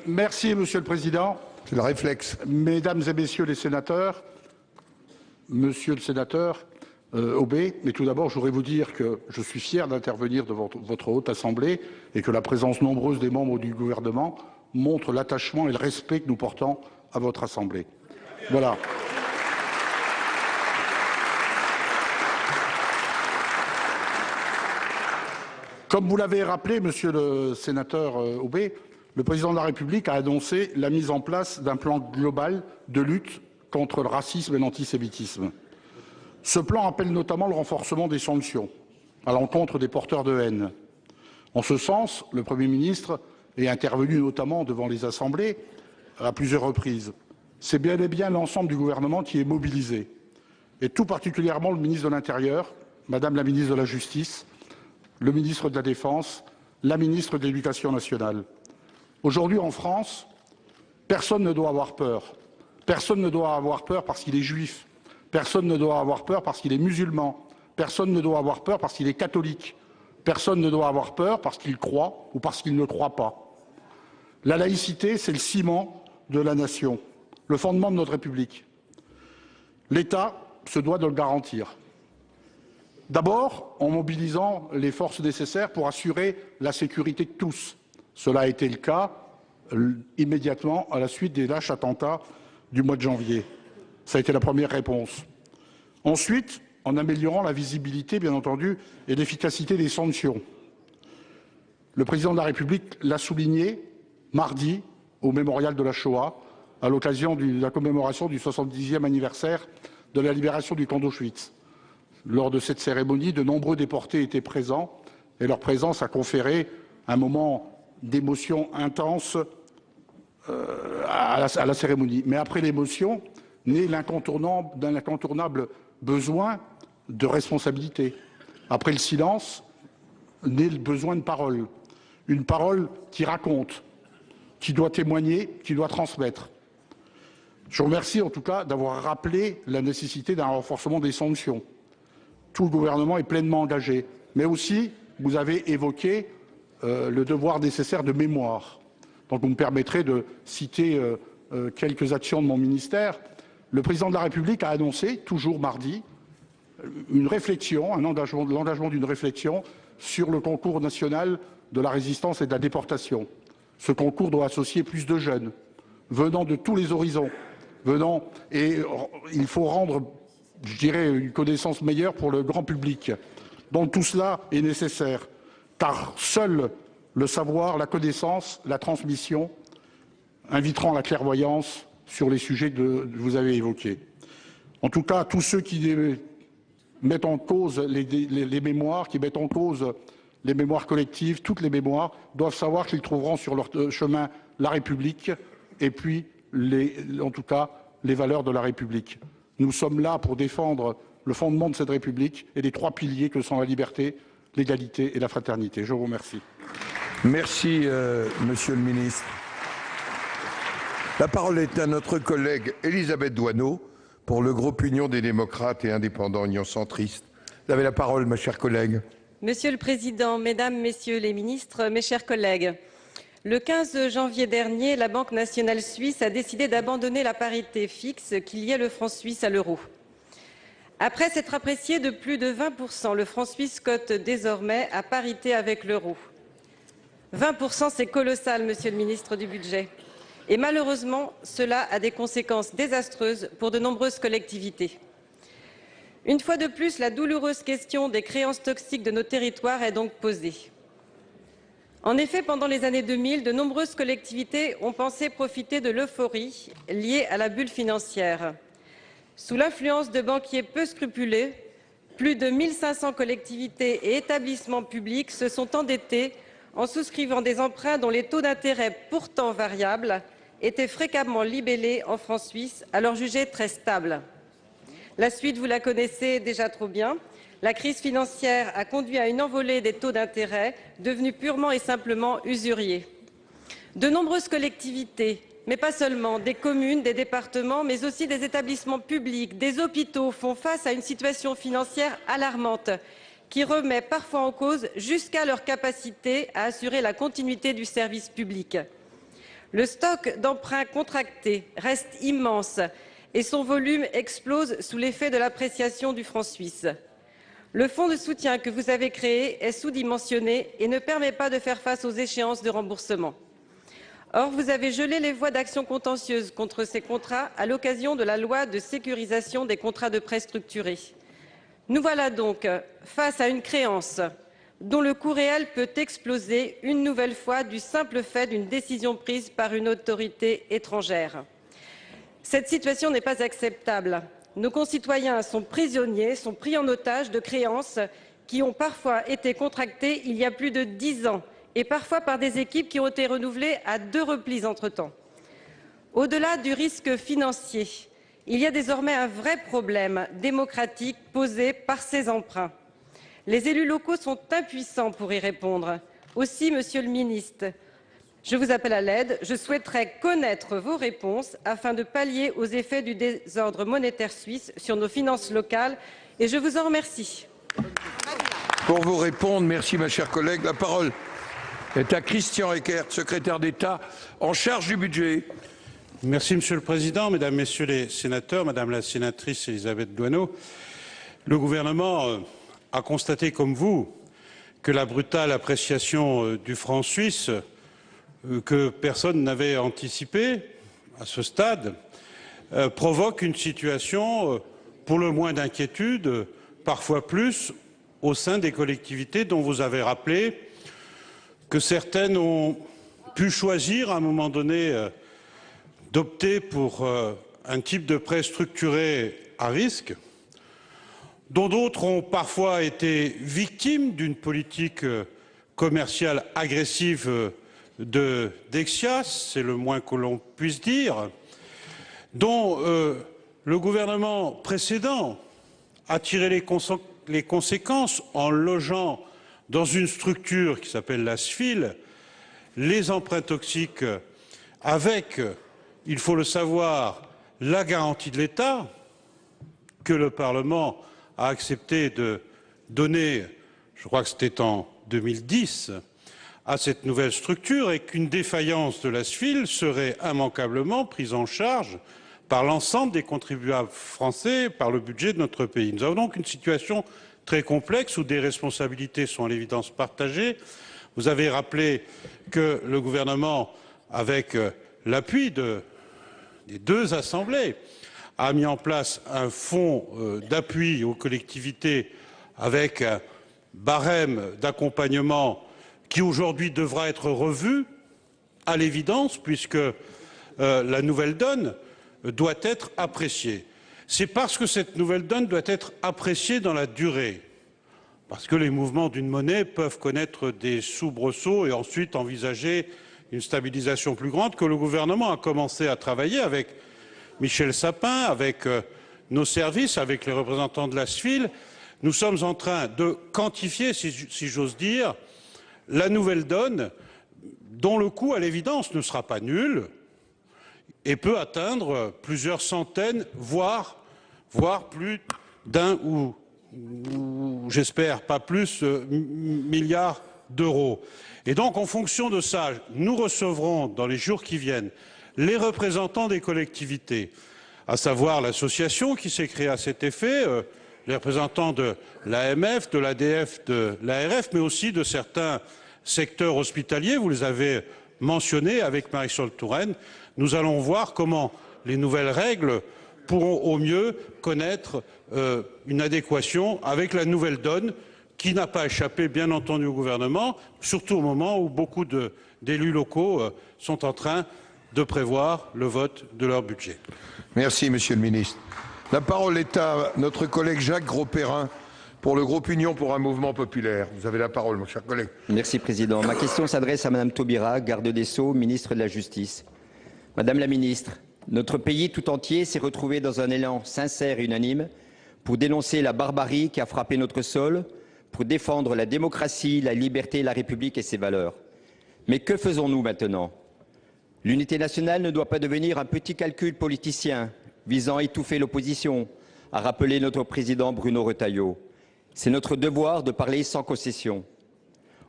Merci, Monsieur le Président. C'est le réflexe. Mesdames et Messieurs les sénateurs, Monsieur le sénateur, Aubé, mais tout d'abord, je voudrais vous dire que je suis fier d'intervenir devant votre Haute Assemblée et que la présence nombreuse des membres du gouvernement montre l'attachement et le respect que nous portons à votre Assemblée. Voilà. Comme vous l'avez rappelé, monsieur le sénateur Aubé, le président de la République a annoncé la mise en place d'un plan global de lutte contre le racisme et l'antisémitisme. Ce plan appelle notamment le renforcement des sanctions à l'encontre des porteurs de haine. En ce sens, le Premier ministre est intervenu notamment devant les assemblées à plusieurs reprises. C'est bien et bien l'ensemble du gouvernement qui est mobilisé, et tout particulièrement le ministre de l'Intérieur, Madame la ministre de la Justice, le ministre de la Défense, la ministre de l'Éducation nationale. Aujourd'hui, en France, personne ne doit avoir peur. Personne ne doit avoir peur parce qu'il est juif. Personne ne doit avoir peur parce qu'il est musulman. Personne ne doit avoir peur parce qu'il est catholique. Personne ne doit avoir peur parce qu'il croit ou parce qu'il ne croit pas. La laïcité, c'est le ciment de la nation, le fondement de notre République. L'État se doit de le garantir. D'abord, en mobilisant les forces nécessaires pour assurer la sécurité de tous. Cela a été le cas immédiatement à la suite des lâches attentats du mois de janvier. Ça a été la première réponse. Ensuite, en améliorant la visibilité, bien entendu, et l'efficacité des sanctions. Le président de la République l'a souligné mardi au mémorial de la Shoah, à l'occasion de la commémoration du 70e anniversaire de la libération du camp d'Auschwitz. Lors de cette cérémonie, de nombreux déportés étaient présents et leur présence a conféré un moment d'émotion intense à la cérémonie. Mais après l'émotion, naît l'incontournable besoin de responsabilité. Après le silence, naît le besoin de parole. Une parole qui raconte, qui doit témoigner, qui doit transmettre. Je vous remercie en tout cas d'avoir rappelé la nécessité d'un renforcement des sanctions. Tout le gouvernement est pleinement engagé. Mais aussi, vous avez évoqué le devoir nécessaire de mémoire. Donc vous me permettrez de citer quelques actions de mon ministère. Le président de la République a annoncé, toujours mardi, une réflexion, l'engagement d'une réflexion sur le concours national de la résistance et de la déportation. Ce concours doit associer plus de jeunes, venant de tous les horizons, et il faut rendre, je dirais, une connaissance meilleure pour le grand public. Donc tout cela est nécessaire, car seul le savoir, la connaissance, la transmission inviteront la clairvoyance sur les sujets que vous avez évoqués. En tout cas, tous ceux qui mettent en cause les mémoires, qui mettent en cause les mémoires collectives, toutes les mémoires, doivent savoir qu'ils trouveront sur leur chemin la République et puis, en tout cas, les valeurs de la République. Nous sommes là pour défendre le fondement de cette République et les trois piliers que sont la liberté, l'égalité et la fraternité. Je vous remercie. Merci, Monsieur le Ministre. La parole est à notre collègue Élisabeth Doineau pour le groupe Union des démocrates et indépendants, Union centriste. Vous avez la parole, ma chère collègue. Monsieur le Président, Mesdames, Messieurs les ministres, mes chers collègues, le 15 janvier dernier, la Banque nationale suisse a décidé d'abandonner la parité fixe qui liait le franc suisse à l'euro. Après s'être apprécié de plus de 20%, le franc suisse cote désormais à parité avec l'euro. 20%, c'est colossal, Monsieur le ministre du Budget. Et malheureusement, cela a des conséquences désastreuses pour de nombreuses collectivités. Une fois de plus, la douloureuse question des créances toxiques de nos territoires est donc posée. En effet, pendant les années 2000, de nombreuses collectivités ont pensé profiter de l'euphorie liée à la bulle financière. Sous l'influence de banquiers peu scrupuleux, plus de 1500 collectivités et établissements publics se sont endettés en souscrivant des emprunts dont les taux d'intérêt, pourtant variables, étaient fréquemment libellés en francs suisses, alors jugés très stables. La suite, vous la connaissez déjà trop bien. La crise financière a conduit à une envolée des taux d'intérêt, devenus purement et simplement usuriers. De nombreuses collectivités, mais pas seulement, des communes, des départements, mais aussi des établissements publics, des hôpitaux font face à une situation financière alarmante qui remet parfois en cause jusqu'à leur capacité à assurer la continuité du service public. Le stock d'emprunts contractés reste immense et son volume explose sous l'effet de l'appréciation du franc suisse. Le fonds de soutien que vous avez créé est sous-dimensionné et ne permet pas de faire face aux échéances de remboursement. Or, vous avez gelé les voies d'action contentieuse contre ces contrats à l'occasion de la loi de sécurisation des contrats de prêt structurés. Nous voilà donc face à une créance dont le coût réel peut exploser une nouvelle fois du simple fait d'une décision prise par une autorité étrangère. Cette situation n'est pas acceptable. Nos concitoyens sont prisonniers, sont pris en otage de créances qui ont parfois été contractées il y a plus de 10 ans et parfois par des équipes qui ont été renouvelées à 2 reprises entre-temps. Au-delà du risque financier, il y a désormais un vrai problème démocratique posé par ces emprunts. Les élus locaux sont impuissants pour y répondre. Aussi, Monsieur le ministre, je vous appelle à l'aide. Je souhaiterais connaître vos réponses afin de pallier aux effets du désordre monétaire suisse sur nos finances locales et je vous en remercie. Pour vous répondre, merci ma chère collègue. La parole est à Christian Eckert, secrétaire d'État en charge du budget. Merci Monsieur le Président, Mesdames, Messieurs les sénateurs, Madame la sénatrice Elisabeth Doineau. Le gouvernement a constaté comme vous que la brutale appréciation du franc suisse que personne n'avait anticipé à ce stade provoque une situation pour le moins d'inquiétude, parfois plus, au sein des collectivités dont vous avez rappelé que certaines ont pu choisir à un moment donné d'opter pour un type de prêt structuré à risque, dont d'autres ont parfois été victimes d'une politique commerciale agressive de Dexia, c'est le moins que l'on puisse dire, dont le gouvernement précédent a tiré les conséquences en logeant dans une structure qui s'appelle la SFIL les emprunts toxiques avec, il faut le savoir, la garantie de l'État que le Parlement a accepté de donner, je crois que c'était en 2010, à cette nouvelle structure et qu'une défaillance de la SFIL serait immanquablement prise en charge par l'ensemble des contribuables français, par le budget de notre pays. Nous avons donc une situation très complexe où des responsabilités sont à l'évidence partagées. Vous avez rappelé que le gouvernement, avec l'appui des 2 assemblées, a mis en place un fonds d'appui aux collectivités avec un barème d'accompagnement qui aujourd'hui devra être revu à l'évidence puisque la nouvelle donne doit être appréciée. C'est parce que cette nouvelle donne doit être appréciée dans la durée, parce que les mouvements d'une monnaie peuvent connaître des soubresauts et ensuite envisager une stabilisation plus grande que le gouvernement a commencé à travailler avec Michel Sapin, avec nos services, avec les représentants de la SFIL. Nous sommes en train de quantifier, si j'ose dire, la nouvelle donne dont le coût, à l'évidence, ne sera pas nul et peut atteindre plusieurs centaines, voire plus d'un ou j'espère pas plus, milliards d'euros. Et donc, en fonction de ça, nous recevrons dans les jours qui viennent les représentants des collectivités, à savoir l'association qui s'est créée à cet effet, les représentants de l'AMF, de l'ADF, de l'ARF, mais aussi de certains secteurs hospitaliers, vous les avez mentionnés avec Marisol Touraine. Nous allons voir comment les nouvelles règles pourront au mieux connaître une adéquation avec la nouvelle donne qui n'a pas échappé, bien entendu, au gouvernement, surtout au moment où beaucoup d'élus locaux sont en train de prévoir le vote de leur budget. Merci, Monsieur le Ministre. La parole est à notre collègue Jacques Grosperrin pour le groupe Union pour un mouvement populaire. Vous avez la parole, mon cher collègue. Merci, Président. Ma question s'adresse à Madame Taubira, garde des Sceaux, ministre de la Justice. Madame la Ministre, notre pays tout entier s'est retrouvé dans un élan sincère et unanime pour dénoncer la barbarie qui a frappé notre sol, pour défendre la démocratie, la liberté, la République et ses valeurs. Mais que faisons-nous maintenant? L'unité nationale ne doit pas devenir un petit calcul politicien visant à étouffer l'opposition, a rappelé notre président Bruno Retailleau. C'est notre devoir de parler sans concession.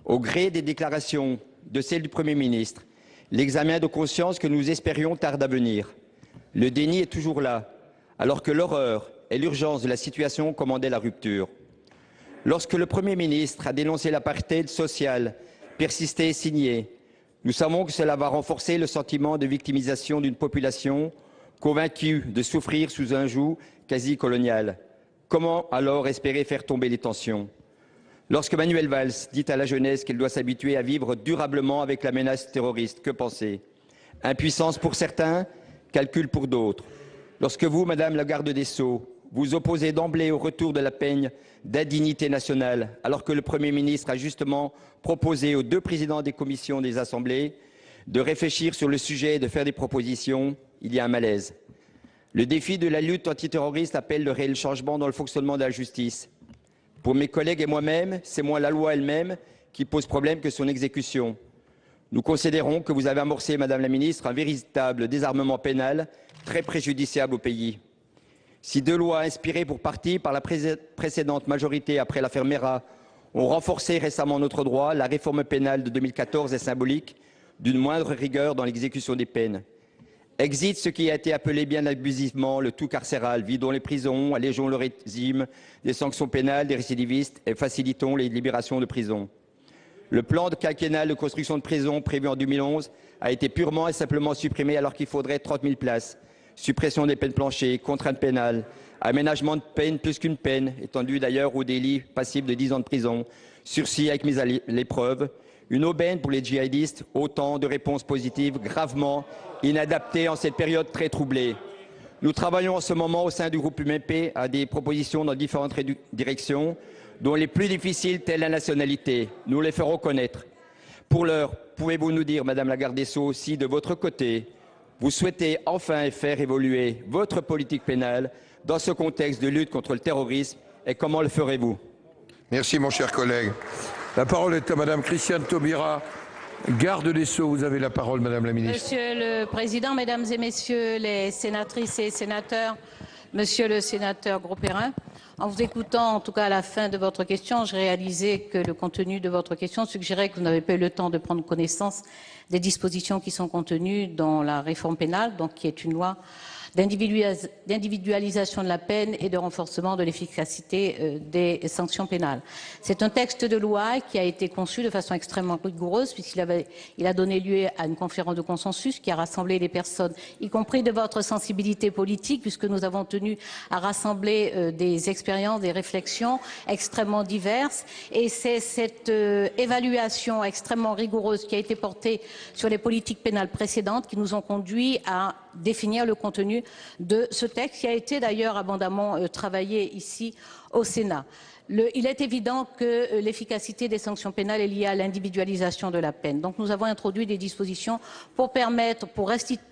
Au gré des déclarations, de celles du Premier ministre, l'examen de conscience que nous espérions tarde à venir. Le déni est toujours là, alors que l'horreur et l'urgence de la situation commandaient la rupture. Lorsque le Premier ministre a dénoncé l'apartheid social, persisté et signé, nous savons que cela va renforcer le sentiment de victimisation d'une population convaincue de souffrir sous un joug quasi colonial. Comment alors espérer faire tomber les tensions? Lorsque Manuel Valls dit à la jeunesse qu'elle doit s'habituer à vivre durablement avec la menace terroriste, que penser? Impuissance pour certains, calcul pour d'autres. Lorsque vous, Madame la garde des Sceaux, vous opposez d'emblée au retour de la peine d'indignité nationale, alors que le Premier ministre a justement proposé aux deux présidents des commissions des assemblées de réfléchir sur le sujet et de faire des propositions, il y a un malaise. Le défi de la lutte antiterroriste appelle de réels changements dans le fonctionnement de la justice. Pour mes collègues et moi-même, c'est moins la loi elle-même qui pose problème que son exécution. Nous considérons que vous avez amorcé, Madame la Ministre, un véritable désarmement pénal très préjudiciable au pays. Si deux lois inspirées pour partie par la précédente majorité après l'affaire Mera ont renforcé récemment notre droit, la réforme pénale de 2014 est symbolique d'une moindre rigueur dans l'exécution des peines. Exit ce qui a été appelé bien abusivement le tout carcéral. Vidons les prisons, allégeons le régime des sanctions pénales des récidivistes et facilitons les libérations de prison. Le plan quinquennal de construction de prisons prévu en 2011 a été purement et simplement supprimé alors qu'il faudrait 30 000 places. Suppression des peines planchées, contraintes pénales, aménagement de peine plus qu'une peine, étendu d'ailleurs au délit passible de 10 ans de prison, sursis avec mise à l'épreuve, une aubaine pour les djihadistes, autant de réponses positives gravement inadaptées en cette période très troublée. Nous travaillons en ce moment au sein du groupe UMP à des propositions dans différentes directions, dont les plus difficiles telles la nationalité. Nous les ferons connaître. Pour l'heure, pouvez-vous nous dire, Madame la garde des Sceaux, si de votre côté, vous souhaitez enfin faire évoluer votre politique pénale dans ce contexte de lutte contre le terrorisme et comment le ferez-vous? Merci, mon cher collègue. La parole est à Madame Christiane Taubira, garde des Sceaux. Vous avez la parole, Madame la Ministre. Monsieur le Président, Mesdames et Messieurs les sénatrices et sénateurs, Monsieur le sénateur Grosperrin, en vous écoutant, en tout cas à la fin de votre question, j'ai réalisé que le contenu de votre question suggérait que vous n'avez pas eu le temps de prendre connaissance des dispositions qui sont contenues dans la réforme pénale, donc qui est une loi d'individualisation de la peine et de renforcement de l'efficacité des sanctions pénales. C'est un texte de loi qui a été conçu de façon extrêmement rigoureuse puisqu'il a donné lieu à une conférence de consensus qui a rassemblé les personnes, y compris de votre sensibilité politique, puisque nous avons tenu à rassembler des expériences, des réflexions extrêmement diverses. Et c'est cette évaluation extrêmement rigoureuse qui a été portée sur les politiques pénales précédentes qui nous ont conduit à définir le contenu de ce texte qui a été d'ailleurs abondamment travaillé ici au Sénat. Il est évident que l'efficacité des sanctions pénales est liée à l'individualisation de la peine. Donc nous avons introduit des dispositions pour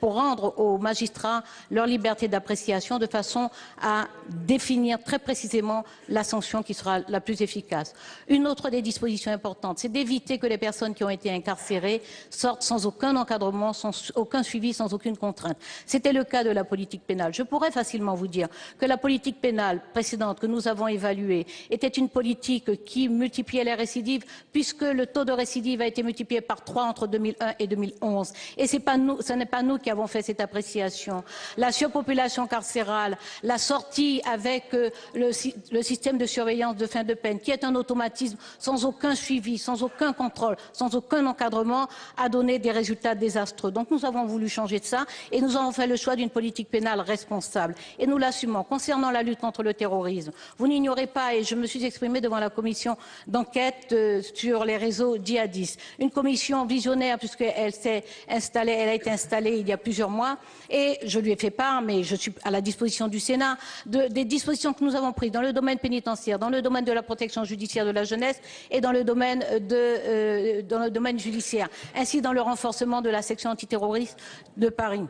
rendre aux magistrats leur liberté d'appréciation de façon à définir très précisément la sanction qui sera la plus efficace. Une autre des dispositions importantes, c'est d'éviter que les personnes qui ont été incarcérées sortent sans aucun encadrement, sans aucun suivi, sans aucune contrainte. C'était le cas de la politique pénale. Je pourrais facilement vous dire que la politique pénale précédente que nous avons évaluée était une politique qui multipliait les récidives puisque le taux de récidive a été multiplié par 3 entre 2001 et 2011. Et ce n'est pas nous qui avons fait cette appréciation. La surpopulation carcérale, la sortie avec le système de surveillance de fin de peine, qui est un automatisme sans aucun suivi, sans aucun contrôle, sans aucun encadrement, a donné des résultats désastreux. Donc nous avons voulu changer de ça et nous avons fait le choix d'une politique pénale responsable. Et nous l'assumons. Concernant la lutte contre le terrorisme, vous n'ignorez pas, et je me suis exprimée devant la commission d'enquête sur les réseaux djihadistes. Une commission visionnaire puisqu'elle a été installée il y a plusieurs mois et je lui ai fait part, mais je suis à la disposition du Sénat, des dispositions que nous avons prises dans le domaine pénitentiaire, dans le domaine de la protection judiciaire de la jeunesse et dans le domaine judiciaire, ainsi dans le renforcement de la section antiterroriste de Paris.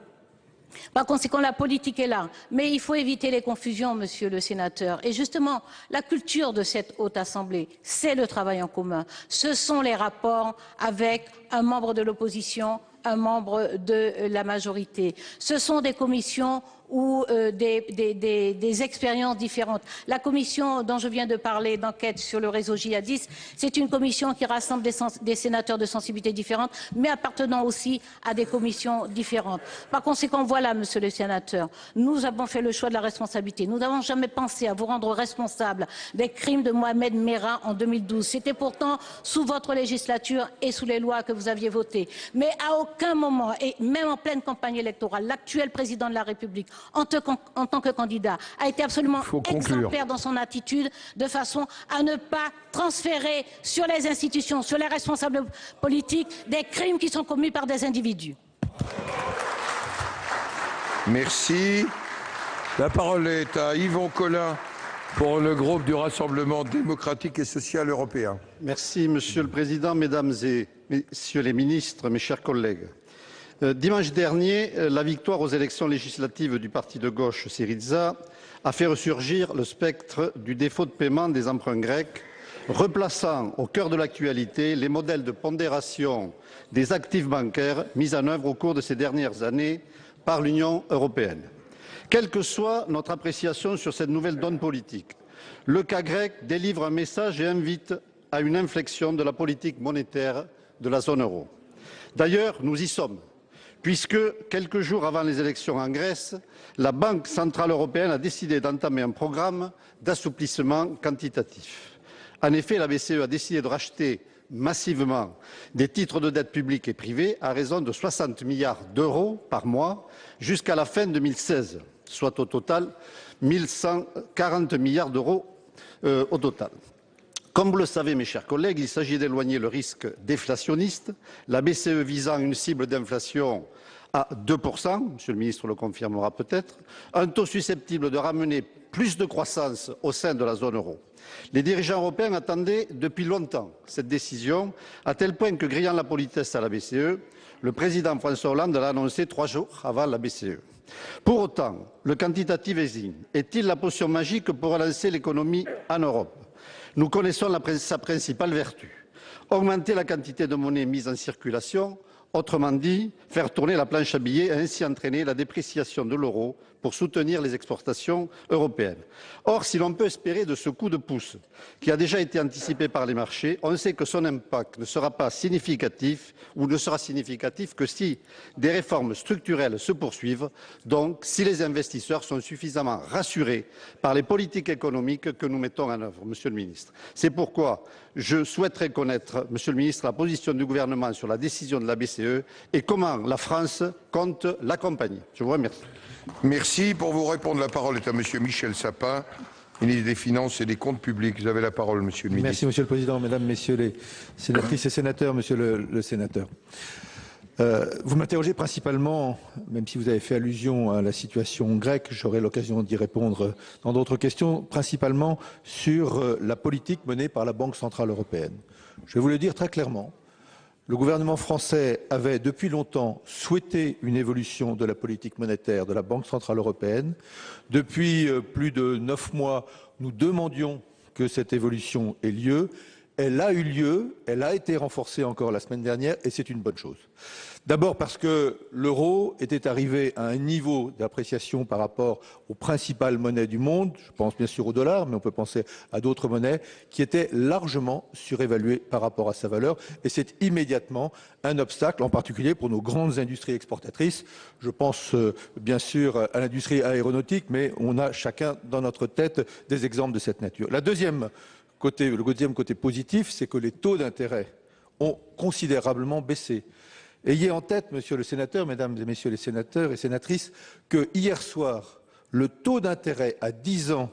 Par conséquent, la politique est là. Mais il faut éviter les confusions, monsieur le sénateur. Et justement, la culture de cette haute assemblée, c'est le travail en commun. Ce sont les rapports avec un membre de l'opposition, un membre de la majorité. Ce sont des commissions ou des expériences différentes. La commission dont je viens de parler, d'enquête sur le réseau djihadiste, c'est une commission qui rassemble des sénateurs de sensibilités différentes, mais appartenant aussi à des commissions différentes. Par conséquent, voilà, monsieur le sénateur, nous avons fait le choix de la responsabilité. Nous n'avons jamais pensé à vous rendre responsable des crimes de Mohamed Merah en 2012. C'était pourtant sous votre législature et sous les lois que vous aviez votées. Mais à aucun moment, et même en pleine campagne électorale, l'actuel président de la République, en tant que candidat, a été absolument exemplaire dans son attitude, de façon à ne pas transférer sur les institutions, sur les responsables politiques, des crimes qui sont commis par des individus. Merci. La parole est à Yvon Collin pour le groupe du Rassemblement démocratique et social européen. Merci, Monsieur le Président, Mesdames et Messieurs les ministres, mes chers collègues. Dimanche dernier, la victoire aux élections législatives du parti de gauche Syriza a fait ressurgir le spectre du défaut de paiement des emprunts grecs, replaçant au cœur de l'actualité les modèles de pondération des actifs bancaires mis en œuvre au cours de ces dernières années par l'Union européenne. Quelle que soit notre appréciation sur cette nouvelle donne politique, le cas grec délivre un message et invite à une inflexion de la politique monétaire de la zone euro. D'ailleurs, nous y sommes, puisque quelques jours avant les élections en Grèce, la Banque centrale européenne a décidé d'entamer un programme d'assouplissement quantitatif. En effet, la BCE a décidé de racheter massivement des titres de dette publique et privée à raison de 60 milliards d'euros par mois jusqu'à la fin 2016, soit au total 1 140 milliards d'euros au total. Comme vous le savez, mes chers collègues, il s'agit d'éloigner le risque déflationniste, la BCE visant une cible d'inflation à 2%, Monsieur le ministre le confirmera peut-être, un taux susceptible de ramener plus de croissance au sein de la zone euro. Les dirigeants européens attendaient depuis longtemps cette décision, à tel point que, grillant la politesse à la BCE, le président François Hollande l'a annoncé 3 jours avant la BCE. Pour autant, le quantitative easing est-il la potion magique pour relancer l'économie en Europe? Nous connaissons sa principale vertu, augmenter la quantité de monnaie mise en circulation, autrement dit, faire tourner la planche à billets et ainsi entraîner la dépréciation de l'euro pour soutenir les exportations européennes. Or, si l'on peut espérer de ce coup de pouce qui a déjà été anticipé par les marchés, on sait que son impact ne sera pas significatif ou ne sera significatif que si des réformes structurelles se poursuivent, donc si les investisseurs sont suffisamment rassurés par les politiques économiques que nous mettons en œuvre, Monsieur le Ministre. C'est pourquoi je souhaiterais connaître, Monsieur le Ministre, la position du gouvernement sur la décision de la BCE et comment la France compte l'accompagner. Je vous remercie. Merci. Pour vous répondre, la parole est à Monsieur Michel Sapin, ministre des Finances et des Comptes publics. Vous avez la parole, Monsieur le ministre. Merci, Monsieur le Président, Mesdames, Messieurs les sénatrices et sénateurs, Monsieur le sénateur. Vous m'interrogez principalement, même si vous avez fait allusion à la situation grecque, j'aurai l'occasion d'y répondre dans d'autres questions, principalement sur la politique menée par la Banque centrale européenne. Je vais vous le dire très clairement. Le gouvernement français avait depuis longtemps souhaité une évolution de la politique monétaire de la Banque centrale européenne. Depuis plus de 9 mois, nous demandions que cette évolution ait lieu. Elle a eu lieu, elle a été renforcée encore la semaine dernière et c'est une bonne chose. D'abord parce que l'euro était arrivé à un niveau d'appréciation par rapport aux principales monnaies du monde, je pense bien sûr au dollar, mais on peut penser à d'autres monnaies, qui étaient largement surévaluées par rapport à sa valeur. Et c'est immédiatement un obstacle, en particulier pour nos grandes industries exportatrices. Je pense bien sûr à l'industrie aéronautique, mais on a chacun dans notre tête des exemples de cette nature. Le deuxième côté positif, c'est que les taux d'intérêt ont considérablement baissé. Ayez en tête, Monsieur le sénateur, Mesdames et Messieurs les sénateurs et sénatrices, que hier soir, le taux d'intérêt à 10 ans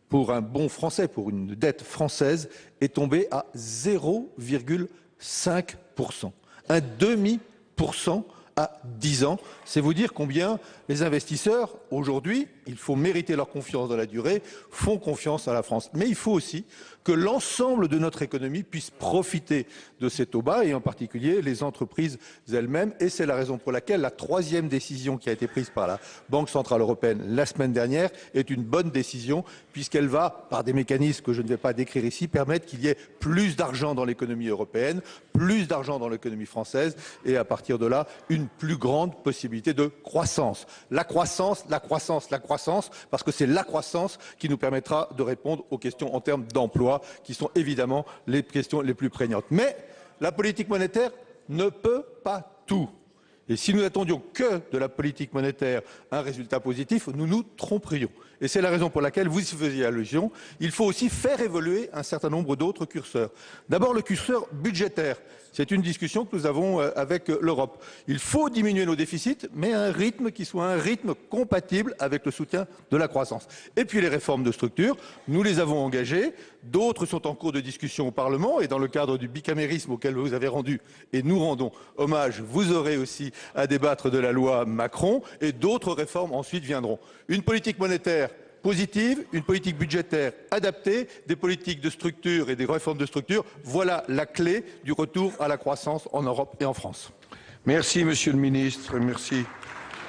pour un bon français, pour une dette française, est tombé à 0,5%. Un demi-pourcent à 10 ans. C'est vous dire combien les investisseurs, aujourd'hui, il faut mériter leur confiance dans la durée, font confiance à la France. Mais il faut aussi que l'ensemble de notre économie puisse profiter de ces taux bas, et en particulier les entreprises elles-mêmes. Et c'est la raison pour laquelle la troisième décision qui a été prise par la Banque centrale européenne la semaine dernière est une bonne décision, puisqu'elle va, par des mécanismes que je ne vais pas décrire ici, permettre qu'il y ait plus d'argent dans l'économie européenne, plus d'argent dans l'économie française, et à partir de là, une plus grande possibilité de croissance. La croissance, parce que c'est la croissance qui nous permettra de répondre aux questions en termes d'emploi, qui sont évidemment les questions les plus prégnantes. Mais la politique monétaire ne peut pas tout. Et si nous n'attendions que de la politique monétaire un résultat positif, nous nous tromperions. Et c'est la raison pour laquelle vous y faisiez allusion. Il faut aussi faire évoluer un certain nombre d'autres curseurs. D'abord, le curseur budgétaire. C'est une discussion que nous avons avec l'Europe. Il faut diminuer nos déficits, mais à un rythme qui soit un rythme compatible avec le soutien de la croissance. Et puis les réformes de structure, nous les avons engagées. D'autres sont en cours de discussion au Parlement. Et dans le cadre du bicamérisme auquel vous avez rendu, et nous rendons hommage, vous aurez aussi à débattre de la loi Macron. Et d'autres réformes ensuite viendront. Une politique monétaire positive, une politique budgétaire adaptée, des politiques de structure et des réformes de structure, voilà la clé du retour à la croissance en Europe et en France. Merci Monsieur le Ministre, merci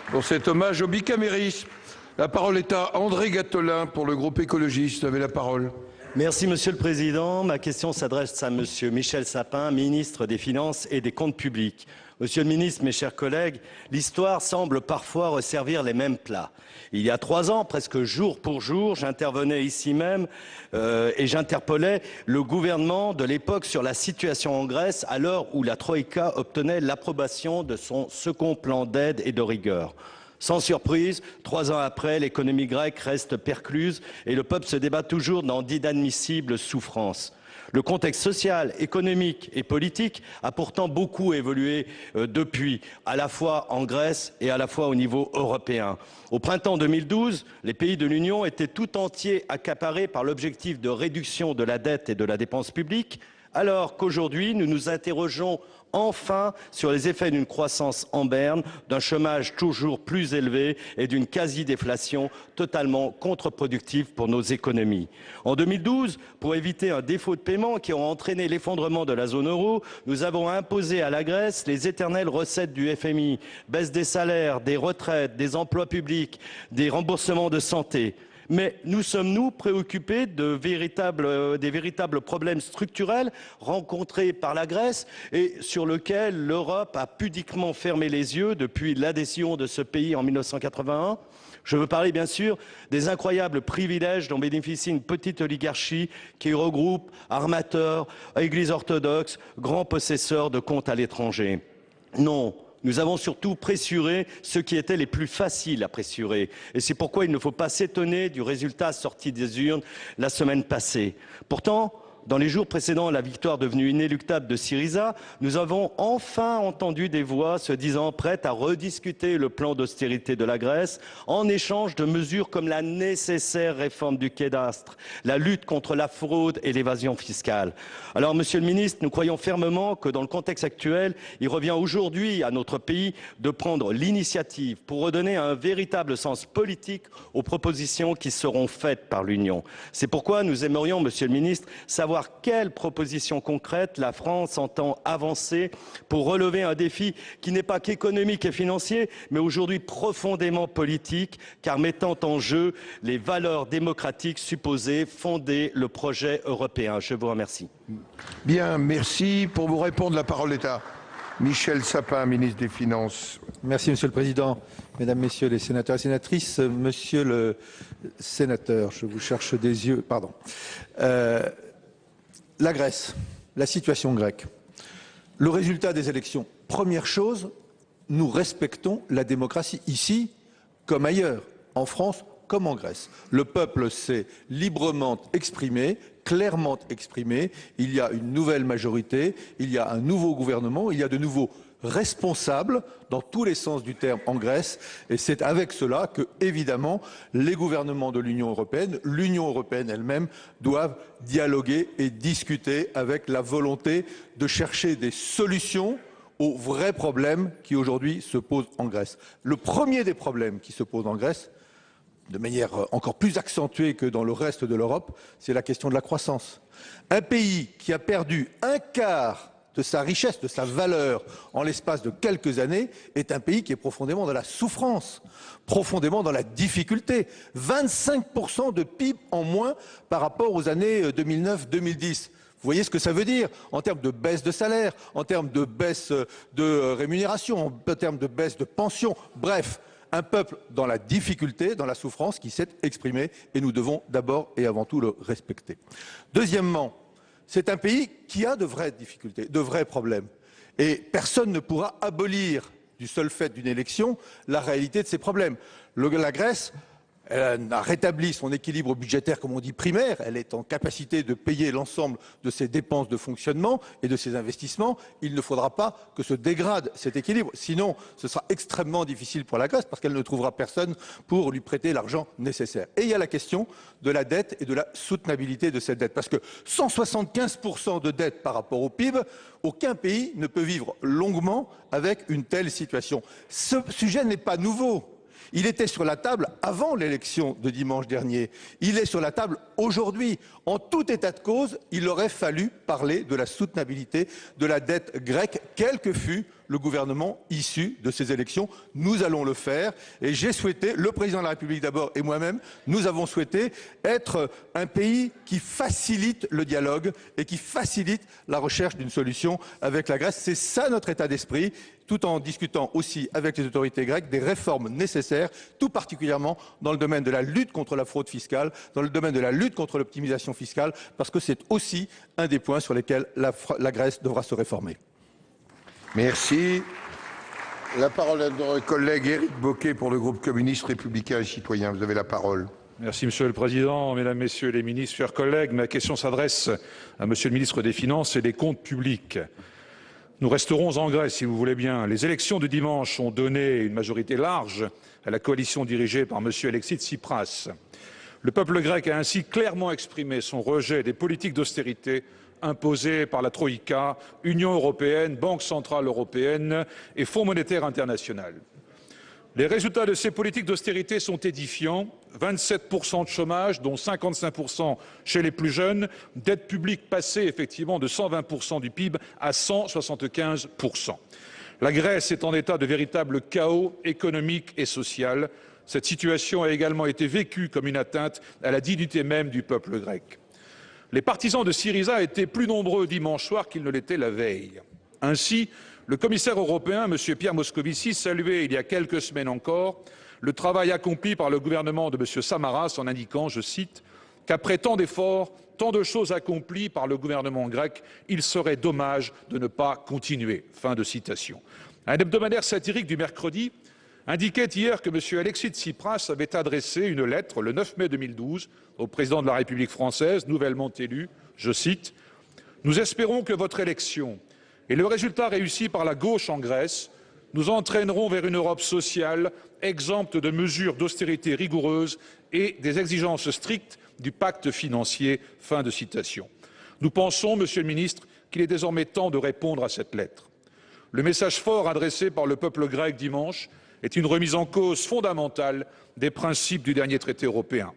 pour cet hommage au bicamérisme. La parole est à André Gattolin pour le groupe écologiste. Vous avez la parole. Merci Monsieur le Président. Ma question s'adresse à Monsieur Michel Sapin, ministre des Finances et des Comptes publics. Monsieur le ministre, mes chers collègues, l'histoire semble parfois resservir les mêmes plats. Il y a 3 ans, presque jour pour jour, j'intervenais ici même et j'interpellais le gouvernement de l'époque sur la situation en Grèce à l'heure où la Troïka obtenait l'approbation de son second plan d'aide et de rigueur. Sans surprise, 3 ans après, l'économie grecque reste percluse et le peuple se débat toujours dans d'inadmissibles souffrances. Le contexte social, économique et politique a pourtant beaucoup évolué depuis, à la fois en Grèce et à la fois au niveau européen. Au printemps 2012, les pays de l'Union étaient tout entiers accaparés par l'objectif de réduction de la dette et de la dépense publique, alors qu'aujourd'hui, nous nous interrogeons enfin sur les effets d'une croissance en berne, d'un chômage toujours plus élevé et d'une quasi-déflation totalement contre-productive pour nos économies. En 2012, pour éviter un défaut de paiement qui aurait entraîné l'effondrement de la zone euro, nous avons imposé à la Grèce les éternelles recettes du FMI, baisse des salaires, des retraites, des emplois publics, des remboursements de santé. Mais nous sommes-nous préoccupés des véritables problèmes structurels rencontrés par la Grèce et sur lesquels l'Europe a pudiquement fermé les yeux depuis l'adhésion de ce pays en 1981 ? Je veux parler bien sûr des incroyables privilèges dont bénéficie une petite oligarchie qui regroupe armateurs, églises orthodoxes, grands possesseurs de comptes à l'étranger. Non. Nous avons surtout pressuré ceux qui étaient les plus faciles à pressurer. Et c'est pourquoi il ne faut pas s'étonner du résultat sorti des urnes la semaine passée. Pourtant, dans les jours précédant la victoire devenue inéluctable de Syriza, nous avons enfin entendu des voix se disant prêtes à rediscuter le plan d'austérité de la Grèce en échange de mesures comme la nécessaire réforme du cadastre, la lutte contre la fraude et l'évasion fiscale. Alors, Monsieur le Ministre, nous croyons fermement que dans le contexte actuel, il revient aujourd'hui à notre pays de prendre l'initiative pour redonner un véritable sens politique aux propositions qui seront faites par l'Union. C'est pourquoi nous aimerions, Monsieur le Ministre, savoir quelles propositions concrètes la France entend avancer pour relever un défi qui n'est pas qu'économique et financier, mais aujourd'hui profondément politique, car mettant en jeu les valeurs démocratiques supposées fonder le projet européen. Je vous remercie. Bien, merci. Pour vous répondre, la parole est à Michel Sapin, ministre des Finances. Merci Monsieur le Président, Mesdames, Messieurs les sénateurs et sénatrices. Monsieur le sénateur, je vous cherche des yeux, pardon. La Grèce, la situation grecque, le résultat des élections. Première chose, nous respectons la démocratie ici comme ailleurs, en France comme en Grèce. Le peuple s'est librement exprimé, clairement exprimé. Il y a une nouvelle majorité, il y a un nouveau gouvernement, il y a de nouveaux responsables dans tous les sens du terme en Grèce, et c'est avec cela que, évidemment, les gouvernements de l'Union européenne elle-même, doivent dialoguer et discuter avec la volonté de chercher des solutions aux vrais problèmes qui aujourd'hui se posent en Grèce. Le premier des problèmes qui se posent en Grèce, de manière encore plus accentuée que dans le reste de l'Europe, c'est la question de la croissance. Un pays qui a perdu un quart de sa richesse, de sa valeur en l'espace de quelques années, est un pays qui est profondément dans la souffrance, profondément dans la difficulté. 25% de PIB en moins par rapport aux années 2009-2010. Vous voyez ce que ça veut dire en termes de baisse de salaire, en termes de baisse de rémunération, en termes de baisse de pension. Bref, un peuple dans la difficulté, dans la souffrance, qui s'est exprimé, et nous devons d'abord et avant tout le respecter. Deuxièmement, c'est un pays qui a de vraies difficultés, de vrais problèmes. Et personne ne pourra abolir du seul fait d'une élection la réalité de ces problèmes. La Grèce, elle a rétabli son équilibre budgétaire, comme on dit, primaire. Elle est en capacité de payer l'ensemble de ses dépenses de fonctionnement et de ses investissements. Il ne faudra pas que se dégrade cet équilibre. Sinon, ce sera extrêmement difficile pour la Grèce parce qu'elle ne trouvera personne pour lui prêter l'argent nécessaire. Et il y a la question de la dette et de la soutenabilité de cette dette. Parce que 175% de dette par rapport au PIB, aucun pays ne peut vivre longuement avec une telle situation. Ce sujet n'est pas nouveau. Il était sur la table avant l'élection de dimanche dernier. Il est sur la table aujourd'hui. En tout état de cause, il aurait fallu parler de la soutenabilité de la dette grecque, quel que fût le gouvernement issu de ces élections. Nous allons le faire et j'ai souhaité, le président de la République d'abord et moi-même, nous avons souhaité être un pays qui facilite le dialogue et qui facilite la recherche d'une solution avec la Grèce. C'est ça notre état d'esprit, tout en discutant aussi avec les autorités grecques des réformes nécessaires, tout particulièrement dans le domaine de la lutte contre la fraude fiscale, dans le domaine de la lutte contre l'optimisation fiscale, parce que c'est aussi un des points sur lesquels la Grèce devra se réformer. Merci. La parole est à notre collègue Éric Bocquet pour le groupe communiste républicain et citoyen. Vous avez la parole. Merci Monsieur le Président, Mesdames, Messieurs les ministres, chers collègues. Ma question s'adresse à Monsieur le ministre des Finances et des Comptes publics. Nous resterons en Grèce, si vous voulez bien. Les élections de dimanche ont donné une majorité large à la coalition dirigée par Monsieur Alexis Tsipras. Le peuple grec a ainsi clairement exprimé son rejet des politiques d'austérité imposées par la Troïka, Union européenne, Banque centrale européenne et Fonds monétaire international. Les résultats de ces politiques d'austérité sont édifiants. 27% de chômage, dont 55% chez les plus jeunes, dette publique passée effectivement de 120% du PIB à 175%. La Grèce est en état de véritable chaos économique et social. Cette situation a également été vécue comme une atteinte à la dignité même du peuple grec. Les partisans de Syriza étaient plus nombreux dimanche soir qu'ils ne l'étaient la veille. Ainsi, le commissaire européen, M. Pierre Moscovici, saluait il y a quelques semaines encore le travail accompli par le gouvernement de M. Samaras en indiquant, je cite, qu'après tant d'efforts, tant de choses accomplies par le gouvernement grec, il serait dommage de ne pas continuer. Fin de citation. Un hebdomadaire satirique du mercredi indiquait hier que M. Alexis Tsipras avait adressé une lettre le 9 mai 2012 au président de la République française, nouvellement élu, je cite, « Nous espérons que votre élection et le résultat réussi par la gauche en Grèce nous entraîneront vers une Europe sociale exempte de mesures d'austérité rigoureuses et des exigences strictes du pacte financier. » Fin de citation. Nous pensons, Monsieur le ministre, qu'il est désormais temps de répondre à cette lettre. Le message fort adressé par le peuple grec dimanche est une remise en cause fondamentale des principes du dernier traité européen.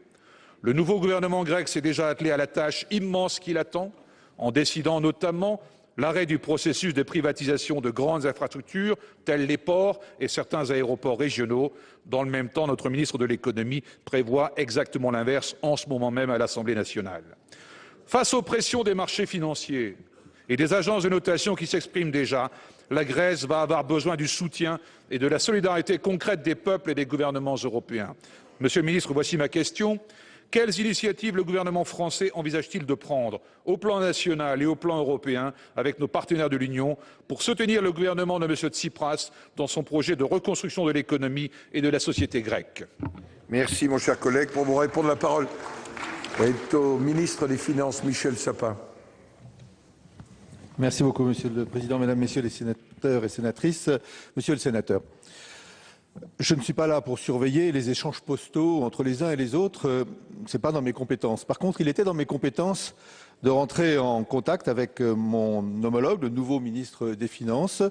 Le nouveau gouvernement grec s'est déjà attelé à la tâche immense qui l'attend, en décidant notamment l'arrêt du processus de privatisation de grandes infrastructures, tels les ports et certains aéroports régionaux. Dans le même temps, notre ministre de l'économie prévoit exactement l'inverse en ce moment même à l'Assemblée nationale. Face aux pressions des marchés financiers et des agences de notation qui s'expriment déjà, la Grèce va avoir besoin du soutien et de la solidarité concrète des peuples et des gouvernements européens. Monsieur le ministre, voici ma question. Quelles initiatives le gouvernement français envisage-t-il de prendre au plan national et au plan européen avec nos partenaires de l'Union pour soutenir le gouvernement de M. Tsipras dans son projet de reconstruction de l'économie et de la société grecque? Merci mon cher collègue. Pour vous répondre, la parole est au ministre des Finances, Michel Sapin. Merci beaucoup, Monsieur le Président, Mesdames, Messieurs les sénateurs et sénatrices. Monsieur le sénateur, je ne suis pas là pour surveiller les échanges postaux entre les uns et les autres. Ce n'est pas dans mes compétences. Par contre, il était dans mes compétences de rentrer en contact avec mon homologue, le nouveau ministre des Finances,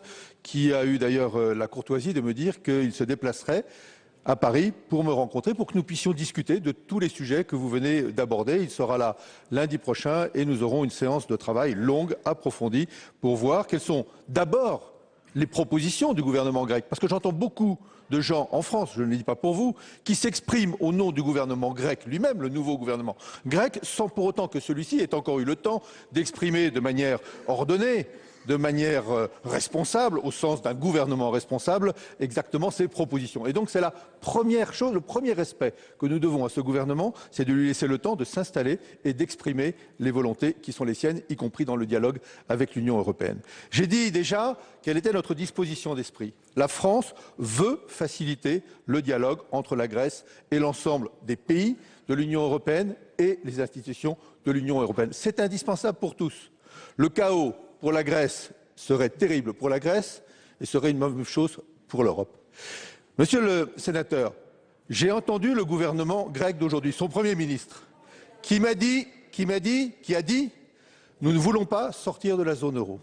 qui a eu d'ailleurs la courtoisie de me dire qu'il se déplacerait à Paris pour me rencontrer, pour que nous puissions discuter de tous les sujets que vous venez d'aborder. Il sera là lundi prochain et nous aurons une séance de travail longue, approfondie, pour voir quels sont d'abord les propositions du gouvernement grec. Parce que j'entends beaucoup de gens en France, je ne le dis pas pour vous, qui s'expriment au nom du gouvernement grec lui-même, le nouveau gouvernement grec, sans pour autant que celui-ci ait encore eu le temps d'exprimer de manière ordonnée, de manière responsable, au sens d'un gouvernement responsable, exactement ses propositions. Et donc c'est la première chose, le premier respect que nous devons à ce gouvernement, c'est de lui laisser le temps de s'installer et d'exprimer les volontés qui sont les siennes, y compris dans le dialogue avec l'Union européenne. J'ai dit déjà quelle était notre disposition d'esprit. La France veut faciliter le dialogue entre la Grèce et l'ensemble des pays de l'Union européenne et les institutions de l'Union européenne. C'est indispensable pour tous. Le chaos pour la Grèce serait terrible pour la Grèce et serait une mauvaise chose pour l'Europe. Monsieur le sénateur, j'ai entendu le gouvernement grec d'aujourd'hui, son Premier ministre, qui a dit « Nous ne voulons pas sortir de la zone euro ».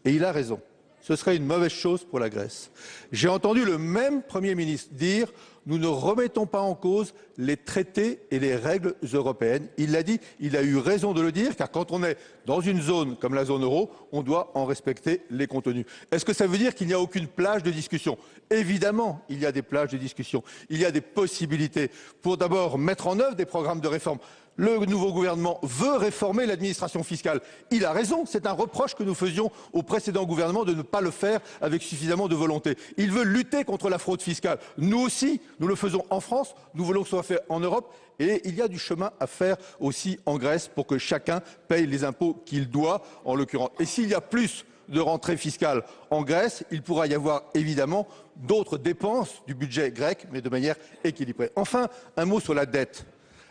Et il a raison. Ce serait une mauvaise chose pour la Grèce. J'ai entendu le même Premier ministre dire « Nous ne remettons pas en cause les traités et les règles européennes ». Il l'a dit, il a eu raison de le dire, car quand on est dans une zone comme la zone euro, on doit en respecter les contenus. Est-ce que ça veut dire qu'il n'y a aucune plage de discussion? Évidemment, il y a des plages de discussion. Il y a des possibilités pour d'abord mettre en œuvre des programmes de réforme. Le nouveau gouvernement veut réformer l'administration fiscale. Il a raison, c'est un reproche que nous faisions au précédent gouvernement de ne pas le faire avec suffisamment de volonté. Il veut lutter contre la fraude fiscale. Nous aussi, nous le faisons en France, nous voulons que ce soit fait en Europe et il y a du chemin à faire aussi en Grèce pour que chacun paye les impôts qu'il doit, en l'occurrence. Et s'il y a plus de rentrées fiscales en Grèce, il pourra y avoir évidemment d'autres dépenses du budget grec, mais de manière équilibrée. Enfin, un mot sur la dette.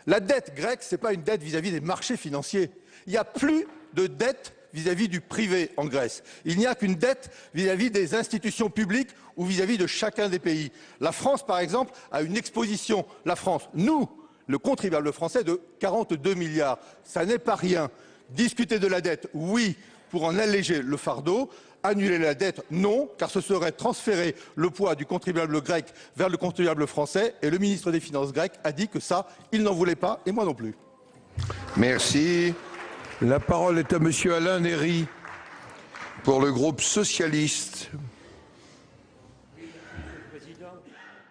La dette grecque, ce n'est pas une dette vis-à-vis des marchés financiers. Il n'y a plus de dette vis-à-vis du privé en Grèce. Il n'y a qu'une dette vis-à-vis des institutions publiques ou vis-à-vis de chacun des pays. La France, par exemple, a une exposition, la France, nous, le contribuable français, de 42 milliards. Ça n'est pas rien. Discuter de la dette, oui, pour en alléger le fardeau. Annuler la dette, non, car ce serait transférer le poids du contribuable grec vers le contribuable français. Et le ministre des Finances grec a dit que ça, il n'en voulait pas, et moi non plus. Merci. La parole est à monsieur Alain Néry pour le groupe socialiste.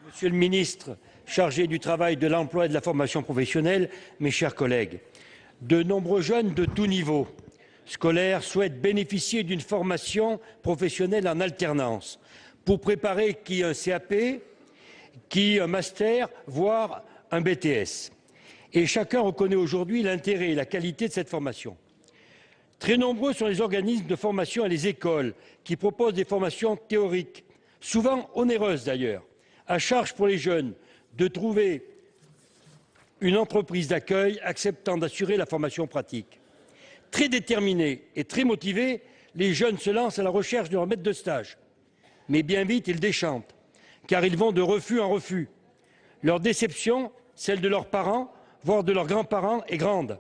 Monsieur le ministre chargé du travail, de l'emploi et de la formation professionnelle, mes chers collègues, de nombreux jeunes de tous niveaux scolaires souhaitent bénéficier d'une formation professionnelle en alternance pour préparer qui un CAP, qui un master, voire un BTS. Et chacun reconnaît aujourd'hui l'intérêt et la qualité de cette formation. Très nombreux sont les organismes de formation et les écoles qui proposent des formations théoriques, souvent onéreuses d'ailleurs, à charge pour les jeunes de trouver une entreprise d'accueil acceptant d'assurer la formation pratique. Très déterminés et très motivés, les jeunes se lancent à la recherche de leur maître de stage. Mais bien vite, ils déchantent, car ils vont de refus en refus. Leur déception, celle de leurs parents, voire de leurs grands-parents, est grande.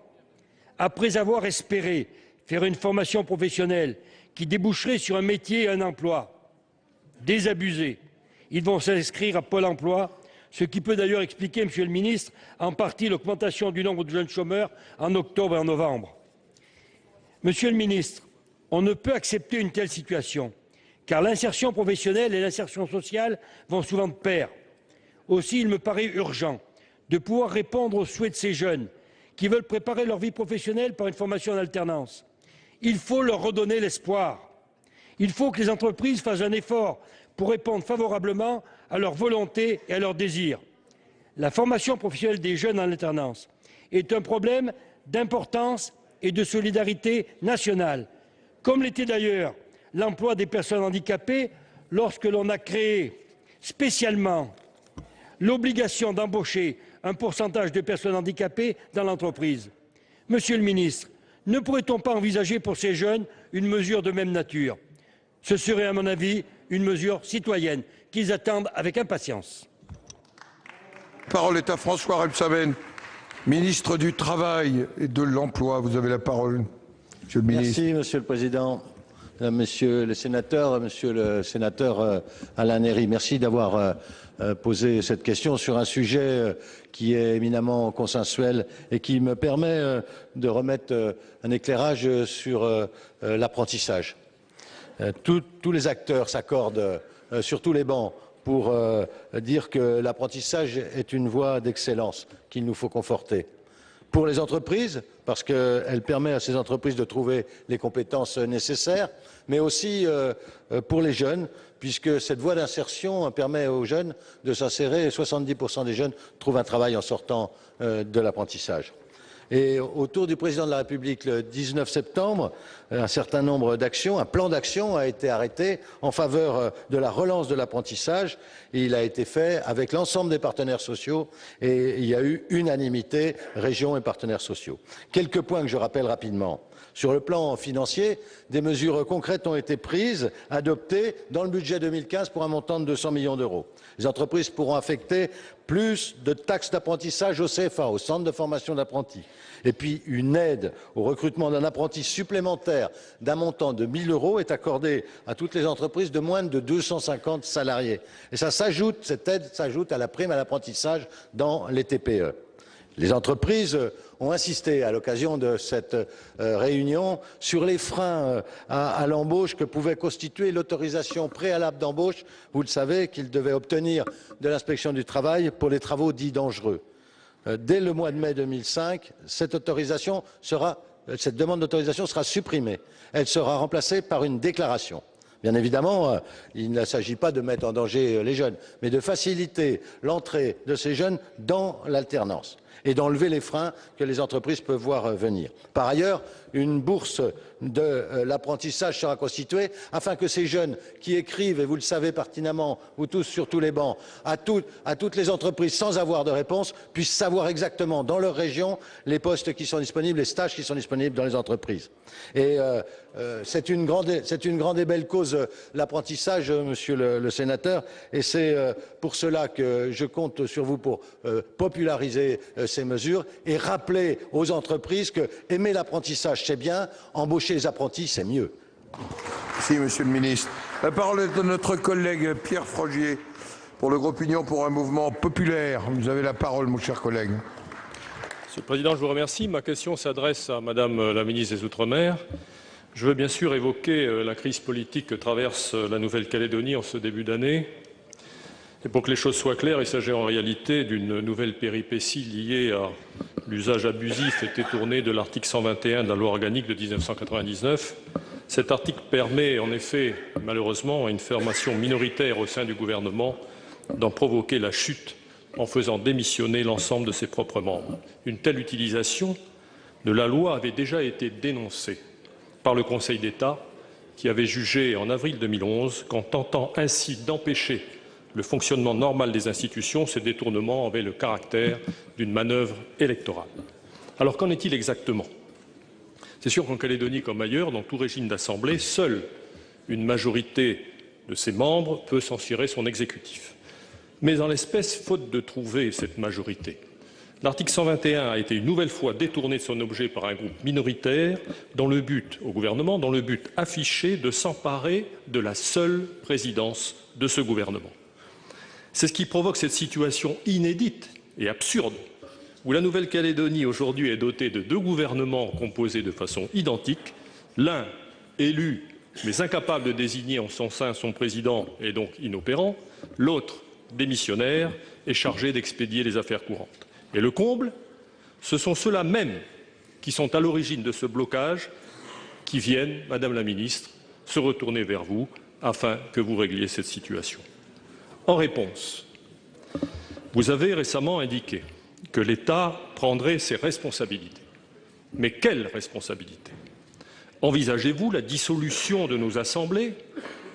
Après avoir espéré faire une formation professionnelle qui déboucherait sur un métier et un emploi, désabusés, ils vont s'inscrire à Pôle emploi, ce qui peut d'ailleurs expliquer, Monsieur le ministre, en partie l'augmentation du nombre de jeunes chômeurs en octobre et en novembre. Monsieur le ministre, on ne peut accepter une telle situation, car l'insertion professionnelle et l'insertion sociale vont souvent de pair. Aussi, il me paraît urgent de pouvoir répondre aux souhaits de ces jeunes qui veulent préparer leur vie professionnelle par une formation en alternance. Il faut leur redonner l'espoir. Il faut que les entreprises fassent un effort pour répondre favorablement à leur volonté et à leurs désirs. La formation professionnelle des jeunes en alternance est un problème d'importance et de solidarité nationale, comme l'était d'ailleurs l'emploi des personnes handicapées lorsque l'on a créé spécialement l'obligation d'embaucher un pourcentage de personnes handicapées dans l'entreprise. Monsieur le ministre, ne pourrait-on pas envisager pour ces jeunes une mesure de même nature? Ce serait, à mon avis, une mesure citoyenne qu'ils attendent avec impatience. La parole est à François Rebsamen, ministre du Travail et de l'Emploi. Vous avez la parole, monsieur le ministre. Merci, monsieur le président. Monsieur le sénateur Alain Néry, merci d'avoir posé cette question sur un sujet qui est éminemment consensuel et qui me permet de remettre un éclairage sur l'apprentissage. tous les acteurs s'accordent sur tous les bancs pour dire que l'apprentissage est une voie d'excellence qu'il nous faut conforter. Pour les entreprises, parce qu'elle permet à ces entreprises de trouver les compétences nécessaires, mais aussi pour les jeunes, puisque cette voie d'insertion permet aux jeunes de s'insérer, et 70% des jeunes trouvent un travail en sortant de l'apprentissage. Et autour du président de la République, le 19 septembre, un certain nombre d'actions, un plan d'action a été arrêté en faveur de la relance de l'apprentissage. Il a été fait avec l'ensemble des partenaires sociaux et il y a eu unanimité, régions et partenaires sociaux. Quelques points que je rappelle rapidement. Sur le plan financier, des mesures concrètes ont été prises, adoptées dans le budget 2015 pour un montant de 200 millions d'euros. Les entreprises pourront affecter plus de taxes d'apprentissage au CFA, au centre de formation d'apprentis. Et puis une aide au recrutement d'un apprenti supplémentaire d'un montant de 1 000 euros est accordée à toutes les entreprises de moins de 250 salariés. Et cette aide s'ajoute à la prime à l'apprentissage dans les TPE. Les entreprises ont insisté à l'occasion de cette réunion sur les freins à l'embauche que pouvait constituer l'autorisation préalable d'embauche. Vous le savez qu'ils devaient obtenir de l'inspection du travail pour les travaux dits dangereux. Dès le mois de mai 2005, cette demande d'autorisation sera supprimée. Elle sera remplacée par une déclaration. Bien évidemment, il ne s'agit pas de mettre en danger les jeunes, mais de faciliter l'entrée de ces jeunes dans l'alternance et d'enlever les freins que les entreprises peuvent voir venir. Par ailleurs, une bourse de l'apprentissage sera constituée afin que ces jeunes qui écrivent, et vous le savez pertinemment, vous tous sur tous les bancs, à toutes les entreprises sans avoir de réponse, puissent savoir exactement dans leur région les postes qui sont disponibles, les stages qui sont disponibles dans les entreprises. Et c'est une grande et belle cause, l'apprentissage, monsieur le sénateur, et c'est pour cela que je compte sur vous pour populariser ces mesures et rappeler aux entreprises que aimer l'apprentissage, c'est bien, embaucher les apprentis, c'est mieux. Merci, monsieur le ministre. La parole est à notre collègue Pierre Frogier pour le groupe Union pour un mouvement populaire. Vous avez la parole, mon cher collègue. Monsieur le Président, je vous remercie. Ma question s'adresse à Madame la ministre des Outre-mer. Je veux bien sûr évoquer la crise politique que traverse la Nouvelle-Calédonie en ce début d'année. Et pour que les choses soient claires, il s'agit en réalité d'une nouvelle péripétie liée à l'usage abusif et détourné de l'article 121 de la loi organique de 1999. Cet article permet en effet, malheureusement, à une formation minoritaire au sein du gouvernement d'en provoquer la chute en faisant démissionner l'ensemble de ses propres membres. Une telle utilisation de la loi avait déjà été dénoncée par le Conseil d'État qui avait jugé en avril 2011 qu'en tentant ainsi d'empêcher le fonctionnement normal des institutions, ces détournements avaient le caractère d'une manœuvre électorale. Alors qu'en est-il exactement? C'est sûr qu'en Calédonie comme ailleurs, dans tout régime d'assemblée, seule une majorité de ses membres peut censurer son exécutif. Mais en l'espèce, faute de trouver cette majorité, l'article 121 a été une nouvelle fois détourné de son objet par un groupe minoritaire au gouvernement, dans le but affiché de s'emparer de la seule présidence de ce gouvernement. C'est ce qui provoque cette situation inédite et absurde où la Nouvelle-Calédonie aujourd'hui est dotée de deux gouvernements composés de façon identique, l'un élu mais incapable de désigner en son sein son président et donc inopérant, l'autre démissionnaire et chargé d'expédier les affaires courantes. Et le comble, ce sont ceux-là même qui sont à l'origine de ce blocage qui viennent, Madame la Ministre, se retourner vers vous afin que vous régliez cette situation. En réponse, vous avez récemment indiqué que l'État prendrait ses responsabilités. Mais quelles responsabilités? Envisagez-vous la dissolution de nos assemblées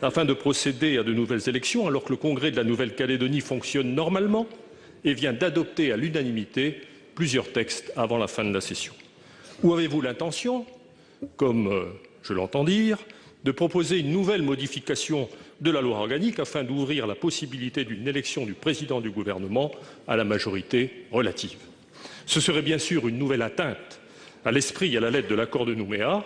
afin de procéder à de nouvelles élections alors que le Congrès de la Nouvelle-Calédonie fonctionne normalement et vient d'adopter à l'unanimité plusieurs textes avant la fin de la session? Ou avez-vous l'intention, comme je l'entends dire, de proposer une nouvelle modification de la loi organique afin d'ouvrir la possibilité d'une élection du président du gouvernement à la majorité relative? Ce serait bien sûr une nouvelle atteinte à l'esprit et à la lettre de l'accord de Nouméa,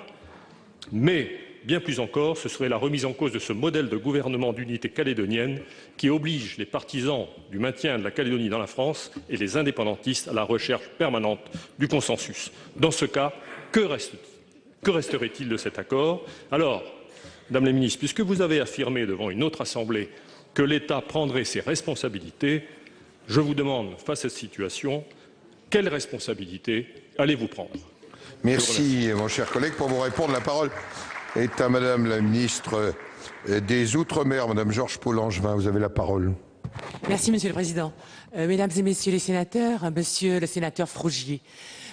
mais bien plus encore, ce serait la remise en cause de ce modèle de gouvernement d'unité calédonienne qui oblige les partisans du maintien de la Calédonie dans la France et les indépendantistes à la recherche permanente du consensus. Dans ce cas, que resterait-il de cet accord? Alors, Madame la ministre, puisque vous avez affirmé devant une autre Assemblée que l'État prendrait ses responsabilités, je vous demande, face à cette situation, quelles responsabilités allez-vous prendre? Merci, mon cher collègue. Pour vous répondre, la parole est à Madame la ministre des Outre-mer, Madame Georges Paul-Langevin. Vous avez la parole. Merci, Monsieur le Président. Mesdames et Messieurs les sénateurs, Monsieur le sénateur Frogier,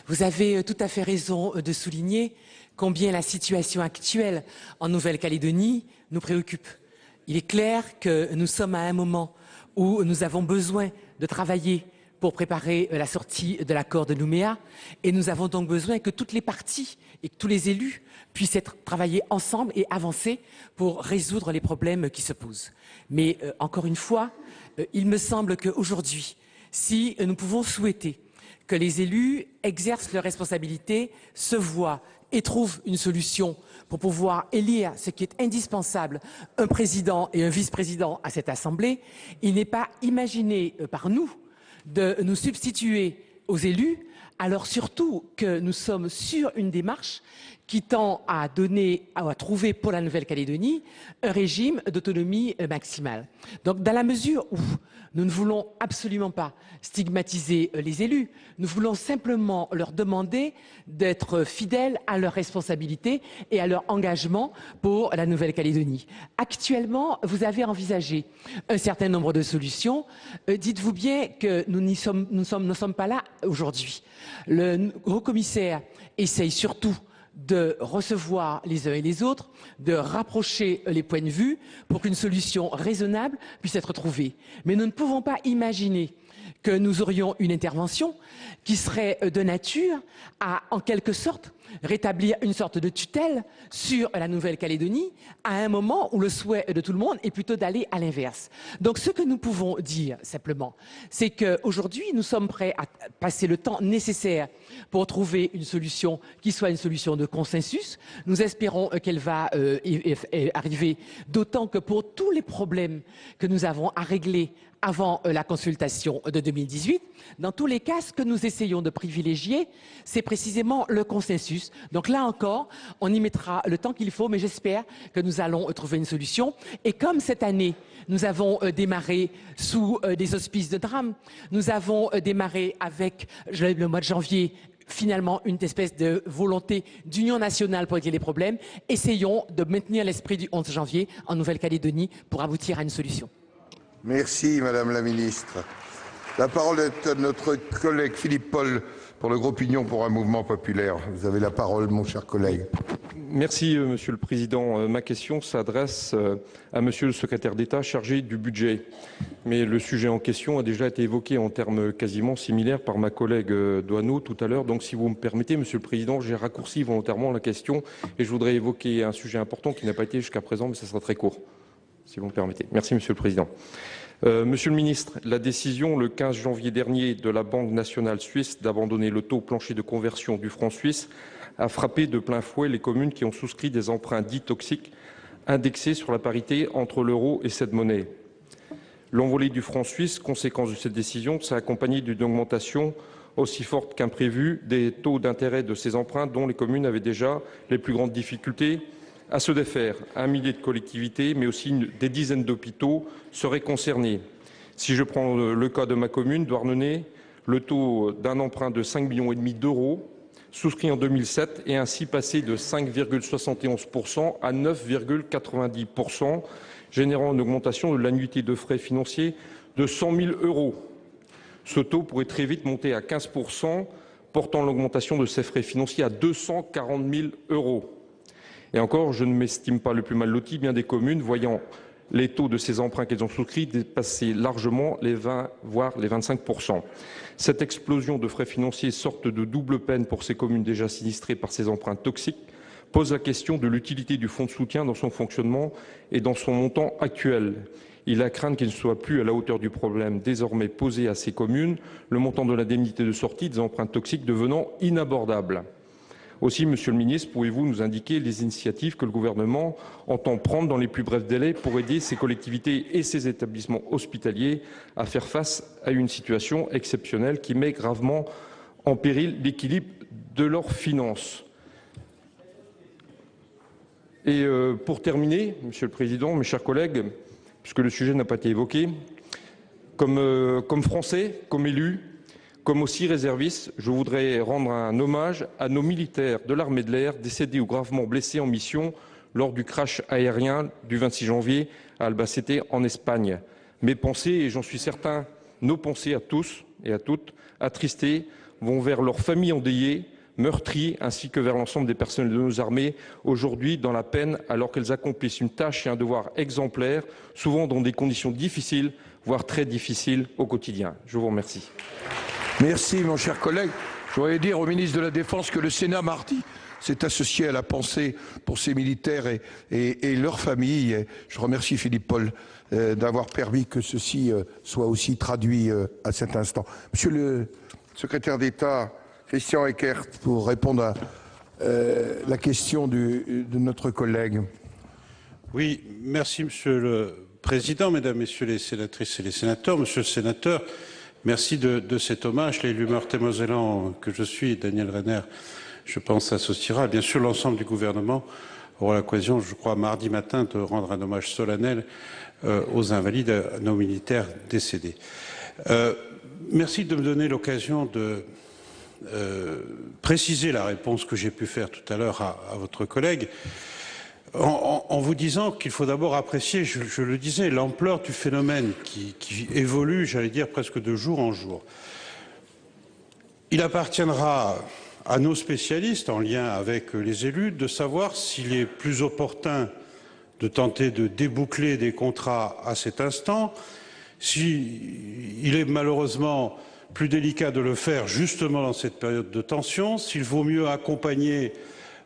vous avez tout à fait raison de souligner combien la situation actuelle en Nouvelle-Calédonie nous préoccupe. Il est clair que nous sommes à un moment où nous avons besoin de travailler pour préparer la sortie de l'accord de Nouméa et nous avons donc besoin que toutes les parties et que tous les élus puissent travailler ensemble et avancer pour résoudre les problèmes qui se posent. Mais encore une fois, il me semble qu'aujourd'hui, si nous pouvons souhaiter que les élus exercent leurs responsabilités, se voient et trouvent une solution pour pouvoir élire ce qui est indispensable, un président et un vice-président à cette Assemblée, il n'est pas imaginé par nous de nous substituer aux élus, alors surtout que nous sommes sur une démarche qui tend à trouver pour la Nouvelle-Calédonie un régime d'autonomie maximale. Donc dans la mesure où nous ne voulons absolument pas stigmatiser les élus, nous voulons simplement leur demander d'être fidèles à leurs responsabilités et à leur engagement pour la Nouvelle-Calédonie. Actuellement, vous avez envisagé un certain nombre de solutions. Dites-vous bien que nous ne sommes pas là aujourd'hui. Le haut-commissaire essaye surtout de recevoir les uns et les autres, de rapprocher les points de vue pour qu'une solution raisonnable puisse être trouvée. Mais nous ne pouvons pas imaginer que nous aurions une intervention qui serait de nature à, en quelque sorte, rétablir une sorte de tutelle sur la Nouvelle-Calédonie à un moment où le souhait de tout le monde est plutôt d'aller à l'inverse. Donc ce que nous pouvons dire simplement, c'est qu'aujourd'hui, nous sommes prêts à passer le temps nécessaire pour trouver une solution qui soit une solution de consensus. Nous espérons qu'elle va arriver, d'autant que pour tous les problèmes que nous avons à régler avant la consultation de 2018. Dans tous les cas, ce que nous essayons de privilégier, c'est précisément le consensus. Donc là encore, on y mettra le temps qu'il faut, mais j'espère que nous allons trouver une solution. Et comme cette année, nous avons démarré sous des auspices de drame, nous avons démarré avec le mois de janvier, finalement une espèce de volonté d'union nationale pour régler les problèmes. Essayons de maintenir l'esprit du 11 janvier en Nouvelle-Calédonie pour aboutir à une solution. Merci, Madame la Ministre. La parole est à notre collègue Philippe Paul pour le groupe Union pour un mouvement populaire. Vous avez la parole, mon cher collègue. Merci, Monsieur le Président. Ma question s'adresse à Monsieur le secrétaire d'État chargé du budget. Mais le sujet en question a déjà été évoqué en termes quasiment similaires par ma collègue Doineau tout à l'heure. Donc, si vous me permettez, Monsieur le Président, j'ai raccourci volontairement la question et je voudrais évoquer un sujet important qui n'a pas été jusqu'à présent, mais ça sera très court, si vous me permettez. Merci, Monsieur le Président. Monsieur le Ministre, la décision le 15 janvier dernier de la Banque nationale suisse d'abandonner le taux plancher de conversion du franc suisse a frappé de plein fouet les communes qui ont souscrit des emprunts dits toxiques indexés sur la parité entre l'euro et cette monnaie. L'envolée du franc suisse, conséquence de cette décision, s'est accompagnée d'une augmentation aussi forte qu'imprévue des taux d'intérêt de ces emprunts dont les communes avaient déjà les plus grandes difficultés à se défaire. 1 millier de collectivités, mais aussi des dizaines d'hôpitaux seraient concernés. Si je prends le cas de ma commune, Douarnenez, le taux d'un emprunt de 5,5 millions d'euros souscrit en 2007 est ainsi passé de 5,71% à 9,90%, générant une augmentation de l'annuité de frais financiers de 100 000 euros. Ce taux pourrait très vite monter à 15%, portant l'augmentation de ces frais financiers à 240 000 euros. Et encore, je ne m'estime pas le plus mal loti, bien des communes voyant les taux de ces emprunts qu'elles ont souscrits dépasser largement les 20, voire les 25%. Cette explosion de frais financiers, sorte de double peine pour ces communes déjà sinistrées par ces emprunts toxiques, pose la question de l'utilité du fonds de soutien dans son fonctionnement et dans son montant actuel. Il est à craindre qu'il ne soit plus à la hauteur du problème désormais posé à ces communes, le montant de l'indemnité de sortie des emprunts toxiques devenant inabordable. Aussi, Monsieur le Ministre, pouvez-vous nous indiquer les initiatives que le gouvernement entend prendre dans les plus brefs délais pour aider ces collectivités et ces établissements hospitaliers à faire face à une situation exceptionnelle qui met gravement en péril l'équilibre de leurs finances? Et pour terminer, Monsieur le Président, mes chers collègues, puisque le sujet n'a pas été évoqué, comme Français, comme élu, comme aussi réserviste, je voudrais rendre un hommage à nos militaires de l'armée de l'air décédés ou gravement blessés en mission lors du crash aérien du 26 janvier à Albacete en Espagne. Mes pensées, et j'en suis certain, nos pensées à tous et à toutes, attristées, vont vers leurs familles endeuillées, meurtries, ainsi que vers l'ensemble des personnels de nos armées, aujourd'hui dans la peine, alors qu'elles accomplissent une tâche et un devoir exemplaires, souvent dans des conditions difficiles, voire très difficiles au quotidien. Je vous remercie. Merci, mon cher collègue. Je voudrais dire au ministre de la Défense que le Sénat mardi s'est associé à la pensée pour ces militaires et leurs familles. Et je remercie Philippe Paul d'avoir permis que ceci soit aussi traduit à cet instant. Monsieur le secrétaire d'État, Christian Eckert, pour répondre à la question de notre collègue. Oui, merci Monsieur le Président, Mesdames, Messieurs les sénatrices et les sénateurs. Monsieur le sénateur, merci de cet hommage. L'élu meurthe-et-mosellan que je suis, Daniel Renner, je pense, s'associera. Bien sûr, l'ensemble du gouvernement aura l'occasion, je crois, mardi matin, de rendre un hommage solennel aux invalides, à nos militaires décédés. Merci de me donner l'occasion de préciser la réponse que j'ai pu faire tout à l'heure à votre collègue, en vous disant qu'il faut d'abord apprécier, je le disais, l'ampleur du phénomène qui évolue, j'allais dire, presque de jour en jour. Il appartiendra à nos spécialistes, en lien avec les élus, de savoir s'il est plus opportun de tenter de déboucler des contrats à cet instant, s'il est malheureusement plus délicat de le faire justement dans cette période de tension, s'il vaut mieux accompagner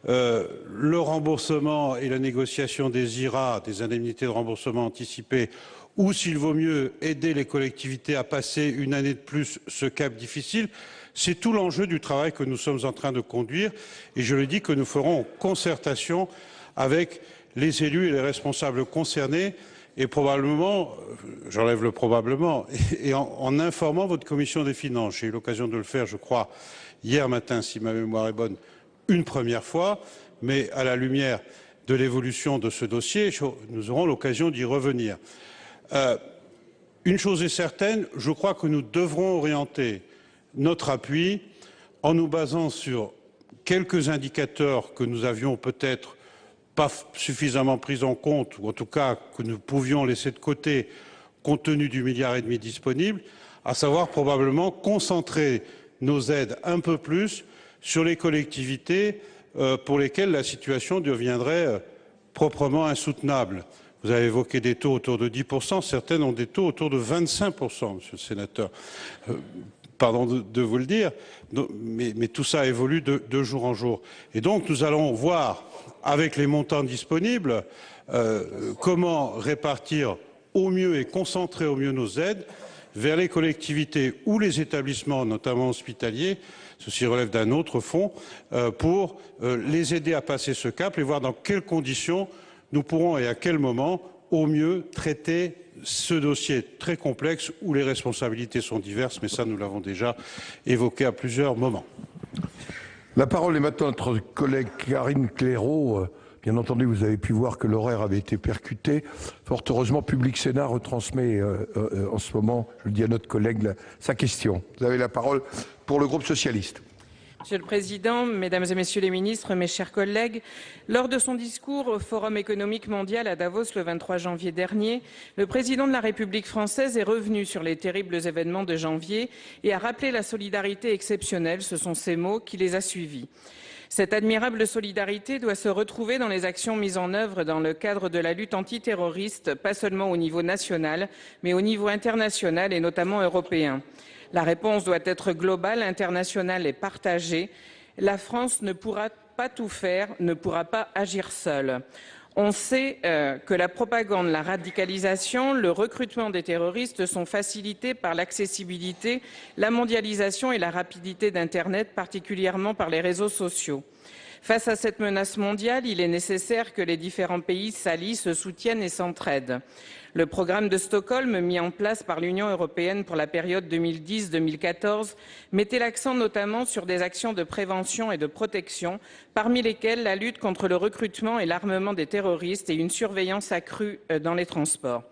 le remboursement et la négociation des IRA, des indemnités de remboursement anticipées, ou s'il vaut mieux aider les collectivités à passer une année de plus ce cap difficile. C'est tout l'enjeu du travail que nous sommes en train de conduire et je le dis que nous ferons en concertation avec les élus et les responsables concernés et probablement, j'enlève le probablement, et en informant votre commission des finances. J'ai eu l'occasion de le faire, je crois, hier matin, si ma mémoire est bonne, une première fois, mais à la lumière de l'évolution de ce dossier, nous aurons l'occasion d'y revenir. Une chose est certaine, je crois que nous devrons orienter notre appui en nous basant sur quelques indicateurs que nous avions peut-être pas suffisamment pris en compte, ou en tout cas que nous pouvions laisser de côté compte tenu du milliard et demi disponible, à savoir probablement concentrer nos aides un peu plus sur les collectivités pour lesquelles la situation deviendrait proprement insoutenable. Vous avez évoqué des taux autour de 10%, certaines ont des taux autour de 25%, Monsieur le Sénateur. Pardon de vous le dire, mais tout ça évolue de jour en jour. Et donc nous allons voir avec les montants disponibles comment répartir au mieux et concentrer au mieux nos aides vers les collectivités ou les établissements, notamment hospitaliers, ceci relève d'un autre fonds, pour les aider à passer ce cap et voir dans quelles conditions nous pourrons et à quel moment au mieux traiter ce dossier très complexe où les responsabilités sont diverses, mais ça nous l'avons déjà évoqué à plusieurs moments. La parole est maintenant à notre collègue Karine Claireau. Bien entendu, vous avez pu voir que l'horaire avait été percuté. Fort heureusement, Public Sénat retransmet en ce moment, je le dis à notre collègue, sa question. Vous avez la parole pour le groupe socialiste. Monsieur le Président, Mesdames et Messieurs les ministres, mes chers collègues, lors de son discours au Forum économique mondial à Davos le 23 janvier dernier, le Président de la République française est revenu sur les terribles événements de janvier et a rappelé la solidarité exceptionnelle, ce sont ces mots, qui les a suivis. Cette admirable solidarité doit se retrouver dans les actions mises en œuvre dans le cadre de la lutte antiterroriste, pas seulement au niveau national, mais au niveau international et notamment européen. La réponse doit être globale, internationale et partagée. La France ne pourra pas tout faire, ne pourra pas agir seule. On sait que la propagande, la radicalisation, le recrutement des terroristes sont facilités par l'accessibilité, la mondialisation et la rapidité d'Internet, particulièrement par les réseaux sociaux. Face à cette menace mondiale, il est nécessaire que les différents pays s'allient, se soutiennent et s'entraident. Le programme de Stockholm, mis en place par l'Union européenne pour la période 2010-2014, mettait l'accent notamment sur des actions de prévention et de protection, parmi lesquelles la lutte contre le recrutement et l'armement des terroristes et une surveillance accrue dans les transports.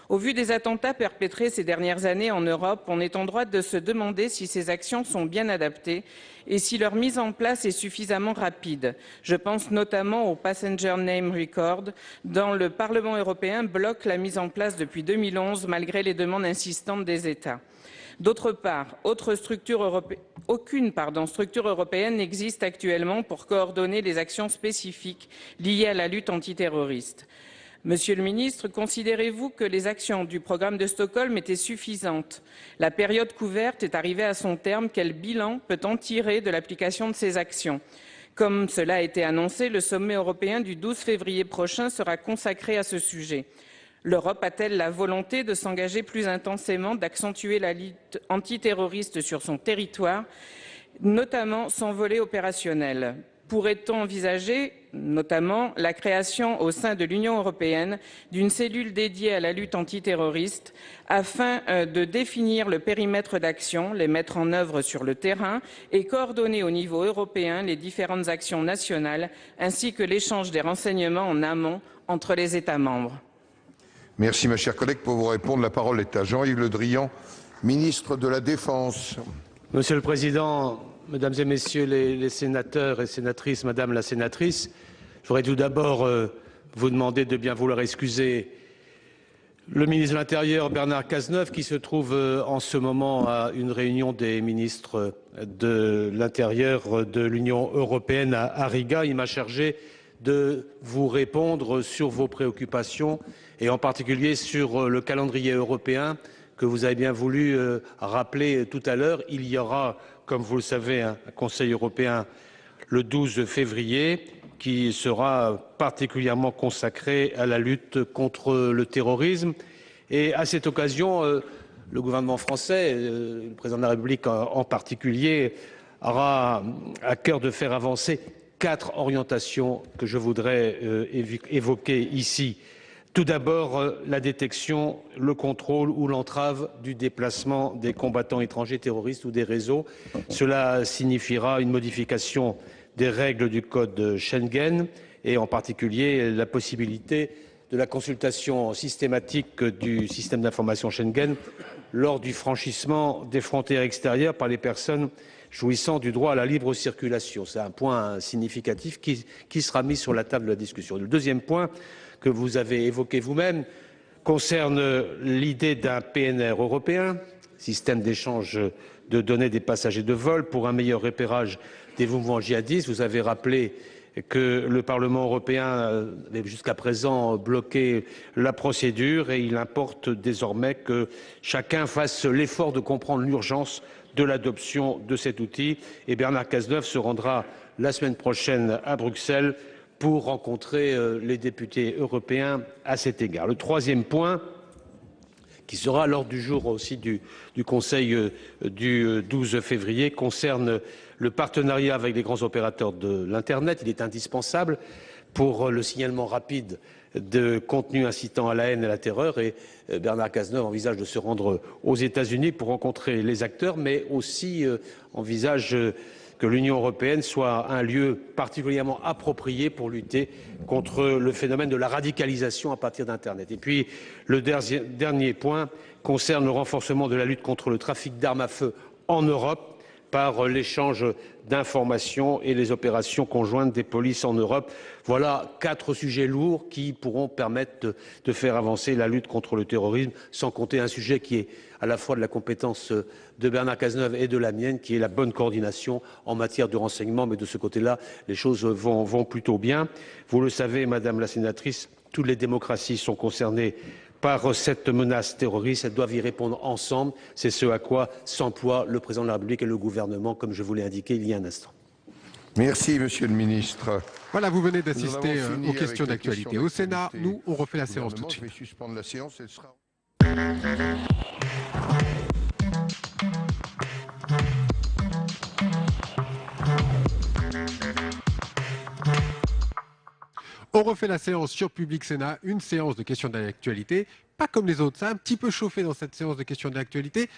Au vu des attentats perpétrés ces dernières années en Europe, on est en droit de se demander si ces actions sont bien adaptées et si leur mise en place est suffisamment rapide. Je pense notamment au Passenger Name Record, dont le Parlement européen bloque la mise en place depuis 2011 malgré les demandes insistantes des États. D'autre part, aucune structure européenne n'existe actuellement pour coordonner les actions spécifiques liées à la lutte antiterroriste. Monsieur le ministre, considérez-vous que les actions du programme de Stockholm étaient suffisantes? La période couverte est arrivée à son terme. Quel bilan peut-on tirer de l'application de ces actions? Comme cela a été annoncé, le sommet européen du 12 février prochain sera consacré à ce sujet. L'Europe a-t-elle la volonté de s'engager plus intensément, d'accentuer la lutte antiterroriste sur son territoire, notamment son volet opérationnel? Pourrait-on envisager, notamment, la création au sein de l'Union européenne d'une cellule dédiée à la lutte antiterroriste afin de définir le périmètre d'action, les mettre en œuvre sur le terrain et coordonner au niveau européen les différentes actions nationales ainsi que l'échange des renseignements en amont entre les États membres? Merci, ma chère collègue. Pour vous répondre, la parole est à Jean-Yves Le Drian, ministre de la Défense. Monsieur le Président, Mesdames et Messieurs les sénateurs et sénatrices, Madame la sénatrice, je voudrais tout d'abord vous demander de bien vouloir excuser le ministre de l'Intérieur, Bernard Cazeneuve, qui se trouve en ce moment à une réunion des ministres de l'Intérieur de l'Union européenne à Riga. Il m'a chargé de vous répondre sur vos préoccupations et en particulier sur le calendrier européen que vous avez bien voulu rappeler tout à l'heure. Il y aura, comme vous le savez, un Conseil européen le 12 février qui sera particulièrement consacré à la lutte contre le terrorisme. Et à cette occasion, le gouvernement français, le président de la République en particulier, aura à cœur de faire avancer 4 orientations que je voudrais évoquer ici. Tout d'abord, la détection, le contrôle ou l'entrave du déplacement des combattants étrangers terroristes ou des réseaux. Cela signifiera une modification des règles du code Schengen et en particulier la possibilité de la consultation systématique du système d'information Schengen lors du franchissement des frontières extérieures par les personnes jouissant du droit à la libre circulation. C'est un point significatif qui sera mis sur la table de la discussion. Le deuxième point que vous avez évoqué vous-même concerne l'idée d'un PNR européen, système d'échange de données des passagers de vol pour un meilleur repérage des mouvements djihadistes. Vous avez rappelé que le Parlement européen avait jusqu'à présent bloqué la procédure et il importe désormais que chacun fasse l'effort de comprendre l'urgence de l'adoption de cet outil. Et Bernard Cazeneuve se rendra la semaine prochaine à Bruxelles pour rencontrer les députés européens à cet égard. Le troisième point, qui sera à l'ordre du jour aussi du Conseil du 12 février, concerne le partenariat avec les grands opérateurs de l'Internet. Il est indispensable pour le signalement rapide de contenus incitant à la haine et à la terreur. Et Bernard Cazeneuve envisage de se rendre aux États-Unis pour rencontrer les acteurs, mais aussi envisage que l'Union européenne soit un lieu particulièrement approprié pour lutter contre le phénomène de la radicalisation à partir d'Internet. Et puis, le dernier point concerne le renforcement de la lutte contre le trafic d'armes à feu en Europe par l'échange d'informations et les opérations conjointes des polices en Europe. Voilà 4 sujets lourds qui pourront permettre de faire avancer la lutte contre le terrorisme, sans compter un sujet qui est à la fois de la compétence de Bernard Cazeneuve et de la mienne, qui est la bonne coordination en matière de renseignement. Mais de ce côté-là, les choses vont plutôt bien. Vous le savez, Madame la sénatrice, toutes les démocraties sont concernées par cette menace terroriste. Elles doivent y répondre ensemble. C'est ce à quoi s'emploient le président de la République et le gouvernement, comme je vous l'ai indiqué il y a un instant. Merci, Monsieur le Ministre. Voilà, vous venez d'assister aux questions d'actualité. Au Sénat, nous, on refait la séance tout de suite. Je vais suspendre la séance. Elle sera... On refait la séance sur Public Sénat, une séance de questions d'actualité, pas comme les autres. Ça a un petit peu chauffé dans cette séance de questions d'actualité.